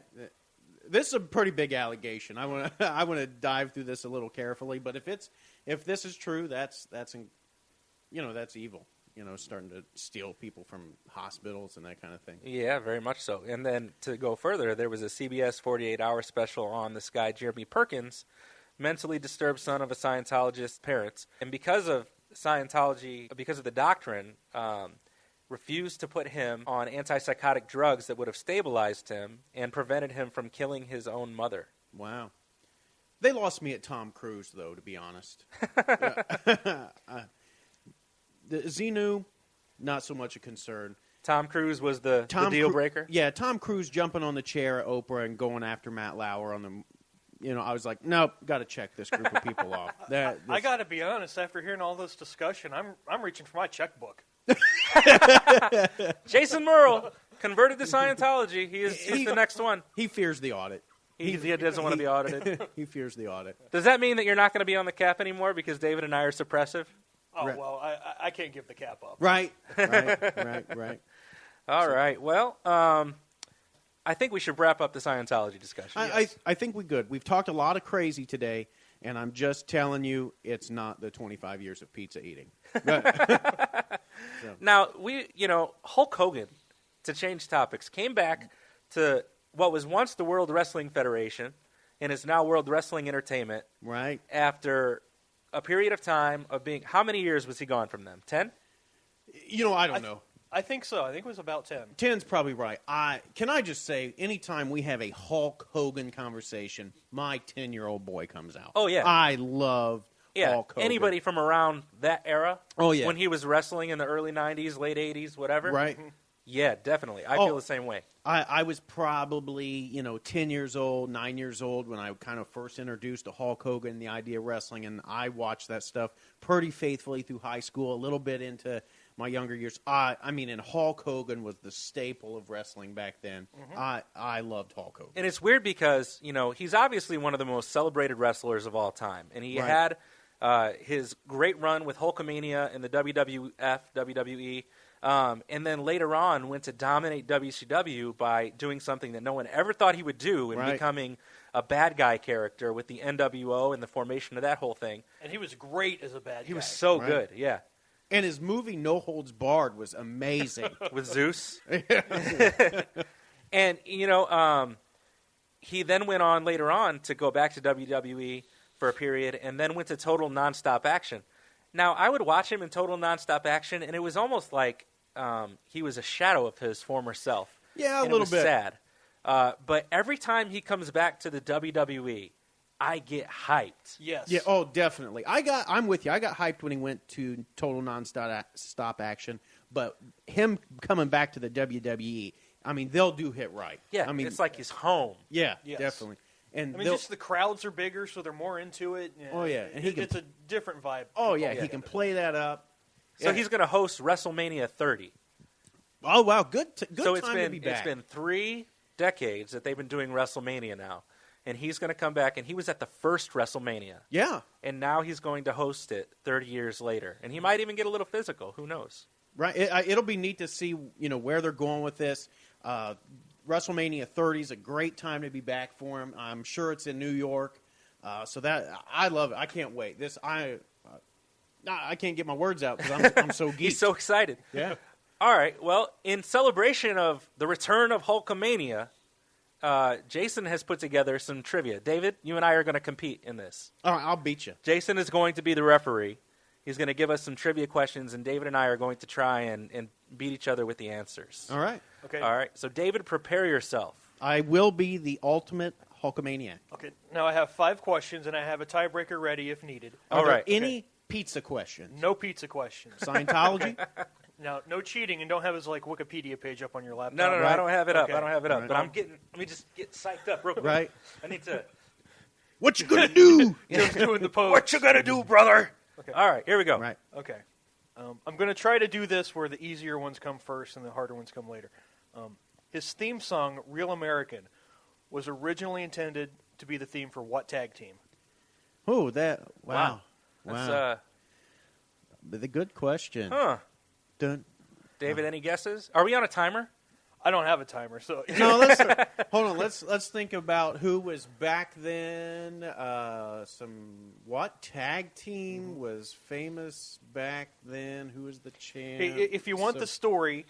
This is a pretty big allegation. I want to dive through this a little carefully, but if if this is true, that's evil. Starting to steal people from hospitals and that kind of thing. Yeah, very much so. And then to go further, there was a CBS 48-hour special on this guy, Jeremy Perkins, mentally disturbed son of a Scientologist parents. And because of Scientology, because of the doctrine, refused to put him on antipsychotic drugs that would have stabilized him and prevented him from killing his own mother. Wow. They lost me at Tom Cruise, though, to be honest. The Xenu, not so much a concern. Tom Cruise was the deal breaker? Yeah, Tom Cruise jumping on the chair at Oprah and going after Matt Lauer on the... I was like, nope, got to check this group of people off. I got to be honest, after hearing all this discussion, I'm reaching for my checkbook. Jason Merle converted to Scientology. He's the next one. He fears the audit. He doesn't want to be audited. He fears the audit. Does that mean that you're not going to be on the cap anymore because David and I are suppressive? Oh, well, I can't give the cap up. Right. All right. Well, I think we should wrap up the Scientology discussion. I think we could. We've talked a lot of crazy today, and I'm just telling you, it's not the 25 years of pizza eating. Now, Hulk Hogan, to change topics, came back to what was once the World Wrestling Federation and is now World Wrestling Entertainment. Right. After a period of time of being... How many years was he gone from them? 10? I don't know. I think so. I think it was about 10. 10's probably right. Can I just say, anytime we have a Hulk Hogan conversation, my 10-year-old boy comes out. Oh, yeah. I love Hulk Hogan. Anybody from around that era? Oh, yeah. When he was wrestling in the early 90s, late 80s, whatever? Right. Yeah, definitely. I feel the same way. I was probably, 10 years old, 9 years old when I kind of first introduced to Hulk Hogan and the idea of wrestling, and I watched that stuff pretty faithfully through high school, a little bit into my younger years. And Hulk Hogan was the staple of wrestling back then. Mm-hmm. I loved Hulk Hogan. And it's weird because, he's obviously one of the most celebrated wrestlers of all time. And he had his great run with Hulkamania in the WWF, WWE, and then later on went to dominate WCW by doing something that no one ever thought he would do and becoming a bad guy character with the NWO and the formation of that whole thing. And he was great as a bad guy. He was so good, yeah. And his movie No Holds Barred was amazing. With Zeus. And, he then went on later on to go back to WWE for a period and then went to Total Nonstop Action. Now, I would watch him in Total Nonstop Action, and it was almost like he was a shadow of his former self. Yeah, a little little bit. bit. Sad. But every time he comes back to the WWE, I get hyped. Yes. Yeah. Oh, definitely. I'm with you. I got hyped when he went to Total Nonstop Action, but him coming back to the WWE, they'll do hit right. Yeah. It's like he's home. Yeah. Yes. Definitely. And just the crowds are bigger, so they're more into it. Oh yeah, and it's a different vibe. Oh yeah, he can play that up. So he's going to host WrestleMania 30. Oh wow, good so time to be back. It's been 3 decades that they've been doing WrestleMania now. And he's going to come back, and he was at the first WrestleMania. Yeah. And now he's going to host it 30 years later. And he might even get a little physical. Who knows? Right. It'll be neat to see, where they're going with this. WrestleMania 30 is a great time to be back for him. I'm sure it's in New York. So that I love it. I can't wait. I can't get my words out because I'm so geeked. He's so excited. Yeah. All right. Well, in celebration of the return of Hulkamania, Jason has put together some trivia. David, you and I are going to compete in this. All right, I'll beat you. Jason is going to be the referee. He's going to give us some trivia questions, and David and I are going to try and beat each other with the answers. All right. Okay. All right. So, David, prepare yourself. I will be the ultimate Hulkamaniac. Okay. Now I have 5 questions, and I have a tiebreaker ready if needed. Are there any pizza questions? No pizza questions. Scientology? Now, no cheating, and don't have his Wikipedia page up on your laptop. No, Right. I don't have it up. Okay. I don't have it up. Right. But let me just get psyched up real quick. Right. I need to. What you gonna do? Just doing the pose. What you gonna do, brother? Okay. All right, here we go. Right. Okay. I'm going to try to do this where the easier ones come first and the harder ones come later. His theme song, Real American, was originally intended to be the theme for what tag team? Oh, that. Wow. That's The good question. huh. Dun. David, any guesses? Are we on a timer? I don't have a timer, so No, hold on. Let's think about who was back then. Tag team was famous back then? Who was the champ? If you want the story,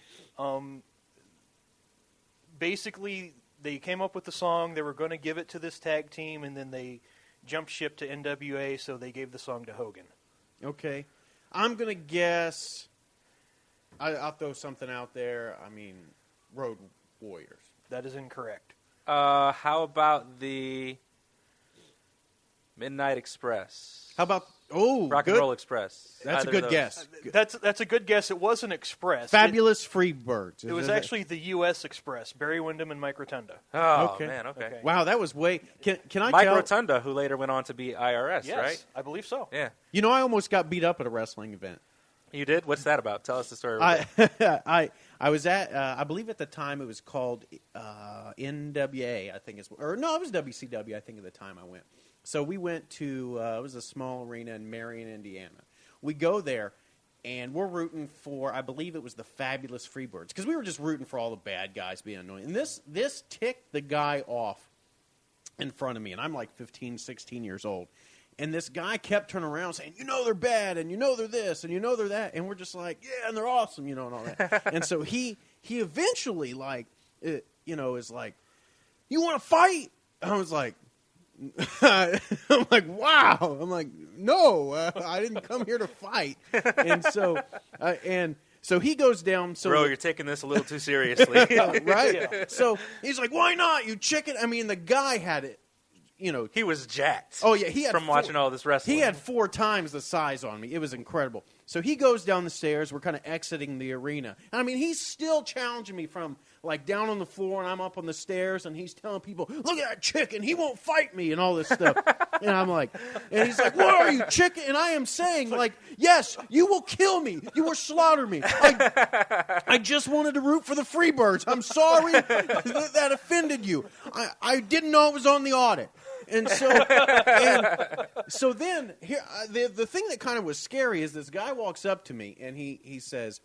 basically they came up with the song. They were going to give it to this tag team, and then they jumped ship to NWA, so they gave the song to Hogan. Okay, I'm gonna guess. I'll throw something out there. I mean, Road Warriors. That is incorrect. How about the Midnight Express? How about Rock and Roll Express? That's Either a good of guess. That's a good guess. It wasn't Express. Fabulous Freebirds. It was actually the U.S. Express. Barry Windham and Mike Rotunda. Oh, Okay. man, okay. Wow, that was way. Can I Mike tell? Rotunda, who later went on to be IRS, Yes, right? I believe so. Yeah. You know, I almost got beat up at a wrestling event. You did? What's that about? Tell us the story. I was at I believe at the time it was called NWA, I think it was WCW, I think at the time I went. So we went to it was a small arena in Marion, Indiana. We go there and we're rooting for, I believe it was the Fabulous Freebirds, because we were just rooting for all the bad guys being annoying. And this ticked the guy off in front of me, and I'm like 15, 16 years old. And this guy kept turning around saying, you know they're bad, and you know they're this, and you know they're that. And we're just like, yeah, and they're awesome, and all that. And so he eventually, is like, you want to fight? I was like, I'm like, wow. I'm like, no, I didn't come here to fight. And so he goes down. So Bro, you're taking this a little too seriously. right? Yeah. So he's like, why not, you chicken? I mean, the guy had it. He was jacked. Oh yeah, he had from watching all this wrestling. He had 4 times the size on me. It was incredible. So he goes down the stairs. We're kind of exiting the arena, and I mean, he's still challenging me from like down on the floor, and I'm up on the stairs, and he's telling people, "Look at that chicken. He won't fight me," and all this stuff. And I'm like, and he's like, "What are you, chicken?" And I am saying, like, "Yes, you will kill me. You will slaughter me. I just wanted to root for the Freebirds. I'm sorry that offended you. I didn't know it was on the audit." And so then here the thing that kind of was scary is this guy walks up to me and he says,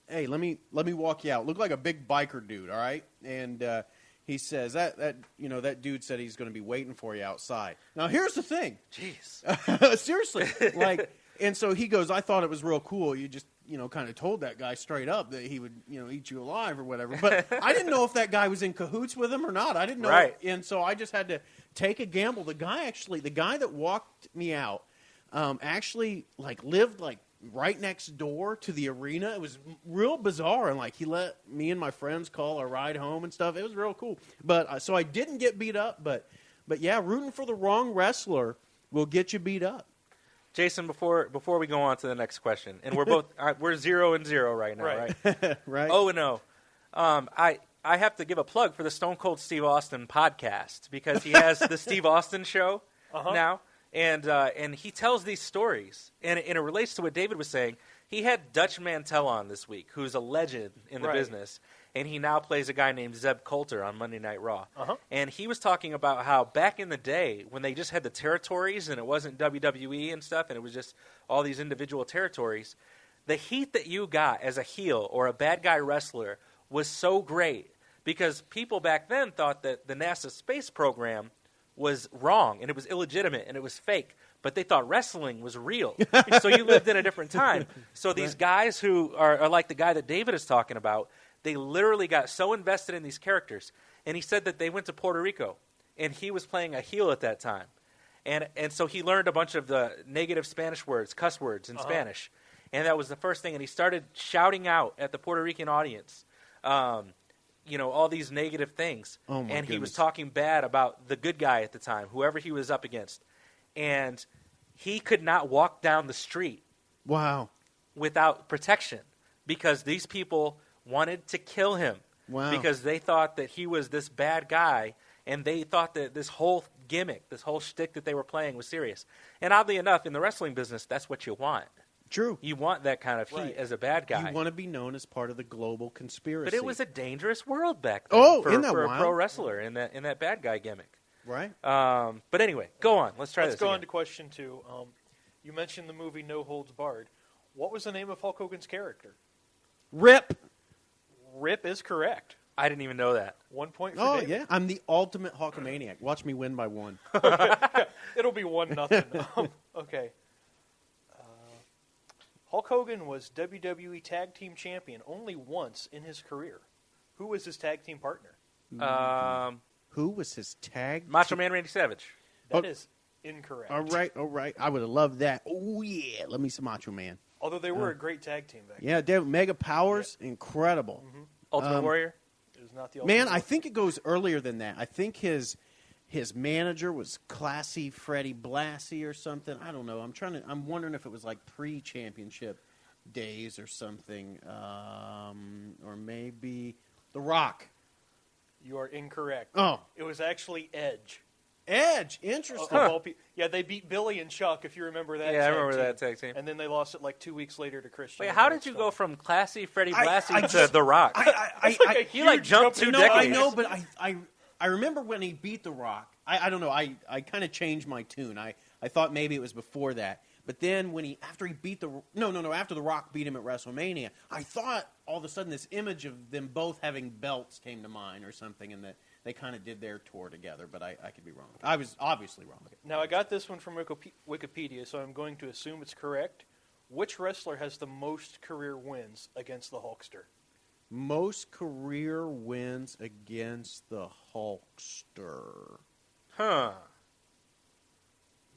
"Hey, let me walk you out. Look like a big biker dude, all right?" And he says that dude said he's going to be waiting for you outside. Now here's the thing, jeez, seriously, like, and so he goes, "I thought it was real cool. You just kind of told that guy straight up that he would eat you alive or whatever." But I didn't know if that guy was in cahoots with him or not. I didn't know, right. And so I just had to take a gamble. The guy that walked me out, actually lived right next door to the arena. It was real bizarre, and he let me and my friends call a ride home and stuff. It was real cool. But so I didn't get beat up. But yeah, rooting for the wrong wrestler will get you beat up. Jason, before we go on to the next question, and we're both we're 0-0 right now, right? Right. 0-0. I have to give a plug for the Stone Cold Steve Austin podcast because he has the Steve Austin show now, and he tells these stories, and it relates to what David was saying. He had Dutch Mantell on this week, who's a legend in the business, and he now plays a guy named Zeb Coulter on Monday Night Raw. And he was talking about how back in the day when they just had the territories and it wasn't WWE and stuff, and it was just all these individual territories, the heat that you got as a heel or a bad guy wrestler was so great because people back then thought that the NASA space program was wrong and it was illegitimate and it was fake, but they thought wrestling was real. So you lived in a different time. So these guys who are like the guy that David is talking about, they literally got so invested in these characters. And he said that they went to Puerto Rico, and he was playing a heel at that time. And so he learned a bunch of the negative Spanish words, cuss words in Spanish. And that was the first thing. And he started shouting out at the Puerto Rican audience, all these negative things. Oh my and he was goodness. talking bad about the good guy at the time, whoever he was up against. And he could not walk down the street Wow. without protection because these people wanted to kill him. Wow. Because they thought that he was this bad guy, and they thought that this whole gimmick, this whole shtick that they were playing was serious. And oddly enough, in the wrestling business, that's what you want. True. You want that kind of heat as a bad guy. You want to be known as part of the global conspiracy. But it was a dangerous world back then isn't that for a wild? pro wrestler in that bad guy gimmick. Right. But anyway, go on. Let's try Let's this go again. on to question 2. You mentioned the movie No Holds Barred. What was the name of Hulk Hogan's character? Rip. Rip is correct. I didn't even know that. 1 point for Oh, David. yeah. I'm the ultimate Hulkamaniac. Watch me win by 1. It'll be 1-0. Okay. Hulk Hogan was WWE Tag Team Champion only once in his career. Who was his tag team partner? Who was his tag? Macho Man Randy Savage. That is incorrect. All right. I would have loved that. Oh, yeah. Let me some Macho Man. Although they were a great tag team back then. Yeah, David, Mega Powers, incredible. Ultimate Warrior. It was not the Ultimate Man, I Warrior. think it goes earlier than that. I think his manager was Classy Freddie Blassie or something. I don't know. I'm wondering if it was like pre-championship days or something, or maybe The Rock. You are incorrect. Oh, It was actually Edge. Edge. Interesting. Of all yeah, they beat Billy and Chuck, if you remember that. Yeah, I tag remember team. that tag team. And then they lost it like 2 weeks later to Christian. Wait, and how Mark did you Stone. go from Classy Freddie I Blassie to just- The Rock? He like jumped 2 decades. I know, but I remember when he beat The Rock. I don't know. I kind of changed my tune. I thought maybe it was before that. But then after The Rock beat him at WrestleMania, I thought all of a sudden this image of them both having belts came to mind or something, and that they kind of did their tour together. But I could be wrong. I was obviously wrong. Now, I got this one from Wikipedia, so I'm going to assume it's correct. Which wrestler has the most career wins against the Hulkster? Most career wins against the Hulkster. Huh.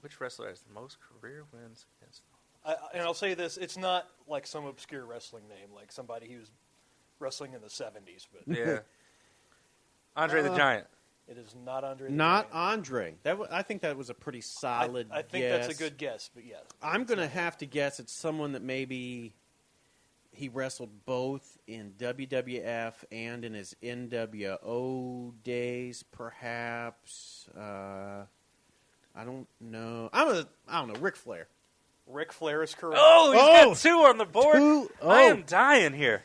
Which wrestler has the most career wins against the And I'll say this, it's not like some obscure wrestling name, like somebody who was wrestling in the 70s, but Yeah. Andre the Giant. it is not Andre the Not Giant. Andre. I think that was a pretty solid I think guess. that's a good guess, but yeah. I'm going to have to guess it's someone that maybe he wrestled both in WWF and in his NWO days, perhaps. I don't know. I don't know. Ric Flair. Ric Flair is correct. Oh, he's Oh! got 2 on the board. 2. I am dying here.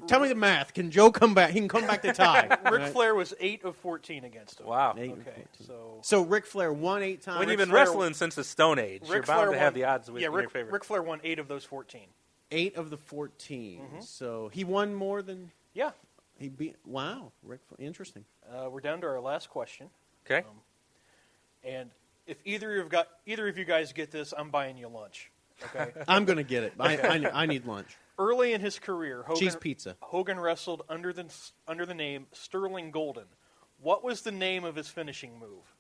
Tell me the math. Can Joe come back? He can come back to tie. Ric Right? Flair was 8 of 14 against him. Wow. 8 and Okay, 14. so So Ric Flair won 8 times. When you've been Flair- wrestling since the Stone Age, you're Ric bound Flair to have won- the odds with yeah, in your Ric, favor. Ric Flair won 8 of those 14. 8 of the 14. So he won more than Yeah. he beat. Wow, Ric Flair. Interesting. We're down to our last question, Okay. and if either of you guys get this, I'm buying you lunch. Okay. I'm going to get it. I need lunch. Early in his career, Cheese pizza. Hogan wrestled under the name Sterling Golden. What was the name of his finishing move?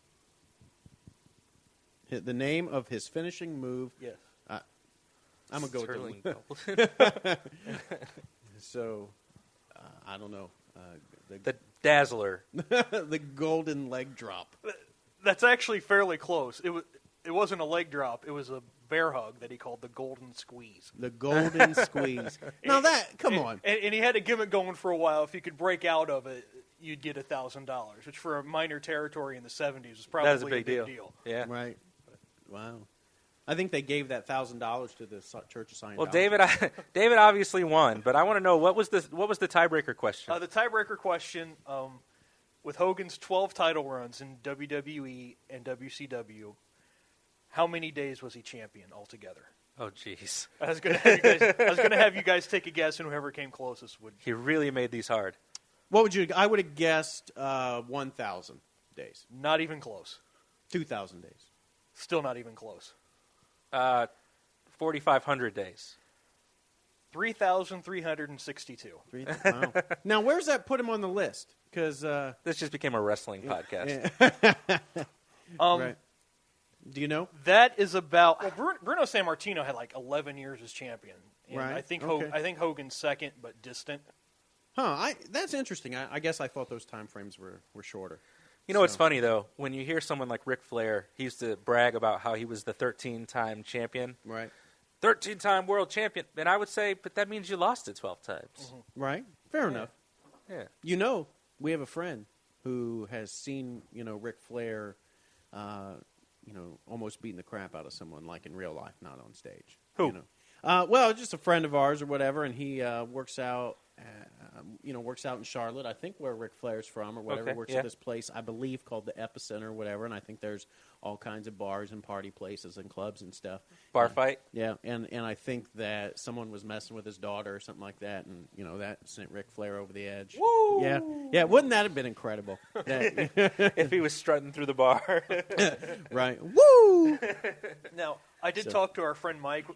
The name of his finishing move. Yes. I'm going to go Sterling with Golden. So, I don't know. The Dazzler. The golden leg drop. That's actually fairly close. It wasn't a leg drop. It was a bear hug that he called the Golden Squeeze. The golden squeeze. Now come on. And he had a gimmick going for a while. If you could break out of it, you'd get $1,000, which for a minor territory in the 70s was probably That is a big deal. Yeah. Right. Wow. I think they gave that $1,000 to the Church of Scientology. Well, David obviously won, but I want to know what was the tiebreaker question? The tiebreaker question, with Hogan's 12 title runs in WWE and WCW, how many days was he champion altogether? Oh, jeez. I was going to have you guys take a guess, and whoever came closest would. He really made these hard. What would you? I would have guessed 1,000 days. Not even close. 2,000 days. Still not even close. 4,500 days. 3,362. Wow. Now, where's that put him on the list? Because This just became a wrestling podcast. right. Do you know? That is about. Well, Bruno Sammartino had like 11 years as champion. And Right, I think okay. I think Hogan's second, but distant. Huh. That's interesting. I guess I thought those time frames were shorter. You know what's funny, though? When you hear someone like Ric Flair, he used to brag about how he was the 13-time champion. Right. 13-time world champion. And I would say, but that means you lost it 12 times. Right. Fair enough. Yeah. You know, we have a friend who has seen, Ric Flair, almost beating the crap out of someone, like in real life, not on stage. Who? Well, just a friend of ours or whatever, and he works out. works out in Charlotte. I think where Ric Flair's from or whatever. Okay, Works yeah. at this place, I believe, called the Epicenter or whatever. And I think there's all kinds of bars and party places and clubs and stuff. Bar fight. Yeah, and I think that someone was messing with his daughter or something like that, and that sent Ric Flair over the edge. Woo! Yeah. Wouldn't that have been incredible? If he was strutting through the bar. Right. Woo! Now, I did talk to our friend Mike,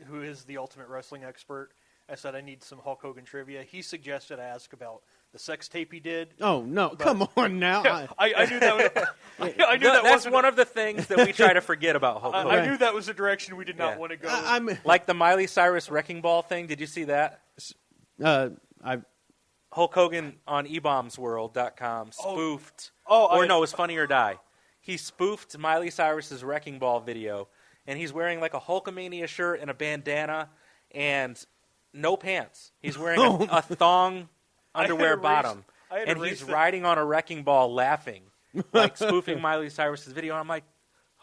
who is the ultimate wrestling expert. I said I need some Hulk Hogan trivia. He suggested I ask about the sex tape he did. Oh no! Come on now. I knew that. I knew That's one of the things that we try to forget about Hulk Hogan. I knew that was a direction we did not Yeah. want to go. I'm. Like the Miley Cyrus Wrecking Ball thing. Did you see that? I. Hulk Hogan on eBombsWorld.com spoofed. It was Funny or Die. He spoofed Miley Cyrus's Wrecking Ball video, and he's wearing like a Hulkamania shirt and a bandana and no pants. He's wearing a thong underwear bottom, and he's riding on a wrecking ball laughing, like spoofing Miley Cyrus's video. And I'm like,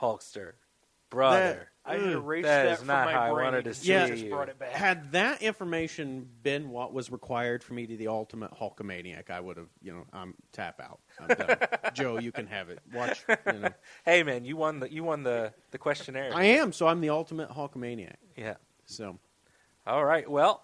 Hulkster, brother. I had erased that that is from not my how I brain. wanted to and see just you. brought it back. Had that information been what was required for me to the ultimate Hulkamaniac, I would have, I'm tap out. I'm done. Joe, you can have it. Watch. Hey man, you won the questionnaire. I am, so I'm the ultimate Hulkamaniac. Yeah. So, All right. Well,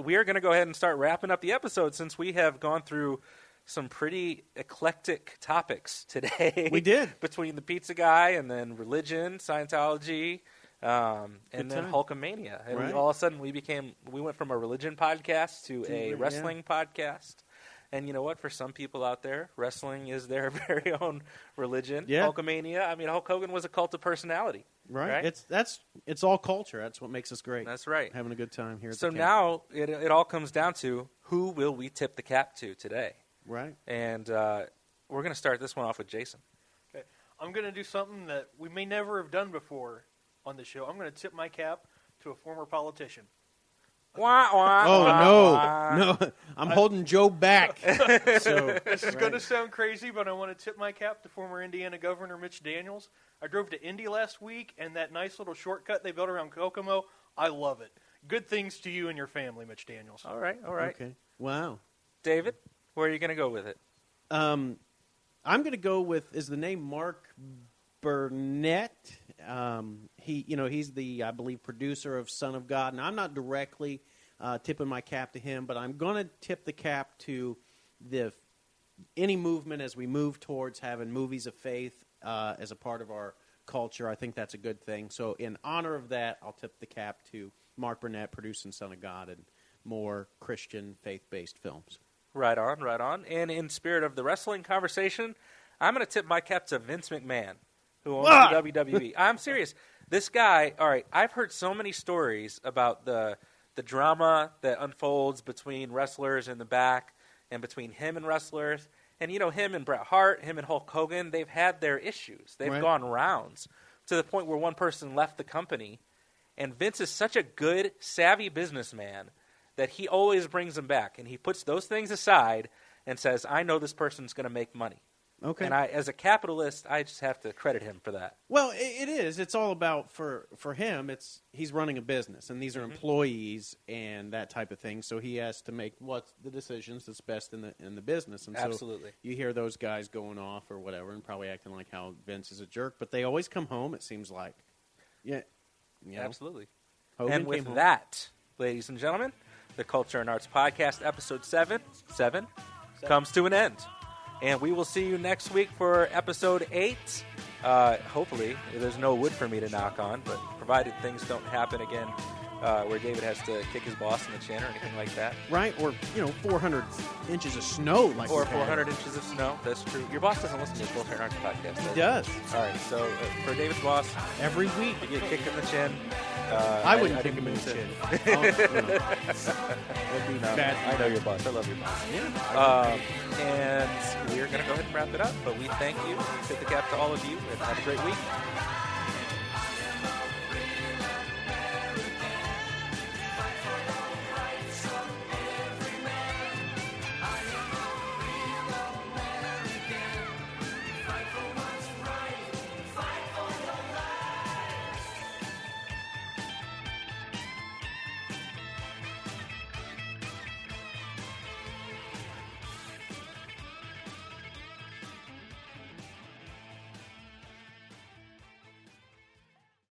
we are going to go ahead and start wrapping up the episode since we have gone through some pretty eclectic topics today. We did. Between the pizza guy and then religion, Scientology, and then time. Hulkamania. And Right. all of a sudden we went from a religion podcast to a wrestling podcast. And you know what? For some people out there, wrestling is their very own religion. Yeah. Hulkamania. I mean, Hulk Hogan was a cult of personality. right? It's all culture. That's what makes us great. That's right. Having a good time here. At So the camp. now it all comes down to who will we tip the cap to today? Right. And we're going to start this one off with Jason. Okay. I'm going to do something that we may never have done before on the show. I'm going to tip my cap to a former politician. Wah, wah, Oh wah, no, wah. no! I'm holding Joe back. So This is going to sound crazy, but I want to tip my cap to former Indiana Governor Mitch Daniels. I drove to Indy last week, and that nice little shortcut they built around Kokomo, I love it. Good things to you and your family, Mitch Daniels. All right. Okay. Wow. David, where are you going to go with it? I'm going to go with, is the name Mark Burnett? He's the, I believe, producer of Son of God. Now, I'm not directly tipping my cap to him, but I'm going to tip the cap to any movement as we move towards having movies of faith as a part of our culture. I think that's a good thing. So in honor of that, I'll tip the cap to Mark Burnett producing Son of God and more Christian faith-based films. Right on, right on. And in spirit of the wrestling conversation, I'm going to tip my cap to Vince McMahon, who owns the WWE. I'm serious. This guy, all right, I've heard so many stories about the drama that unfolds between wrestlers in the back and between him and wrestlers. And, him and Bret Hart, him and Hulk Hogan, they've had their issues. They've gone rounds to the point where one person left the company. And Vince is such a good, savvy businessman that he always brings them back. And he puts those things aside and says, I know this person's going to make money. Okay. And as a capitalist, I just have to credit him for that. Well, it is. It's all about, for him, he's running a business, and these are employees and that type of thing, so he has to make what's the decisions that's best in the business. And Absolutely. So you hear those guys going off or whatever and probably acting like how Vince is a jerk, but they always come home, it seems like. Yeah. Absolutely. Hogan And came with home. that, ladies and gentlemen, the Culture and Arts Podcast, episode 7 comes to an end. And we will see you next week for episode 8. Hopefully, there's no wood for me to knock on, but provided things don't happen again where David has to kick his boss in the chin or anything like that. Right? Or, 400 inches of snow. Or we've had. 400 inches of snow. That's true. Your boss doesn't listen to the Culture and Arts Podcast, does He does. All right, so for David's boss, Every week. you get kicked in the chin. I wouldn't kick didn't him in mean the to. chin. That'd be No, bad. I know your boss. I love your boss. Yeah. And we're going to go ahead and wrap it up. But we thank you. We tip the cap to all of you. And have a great week.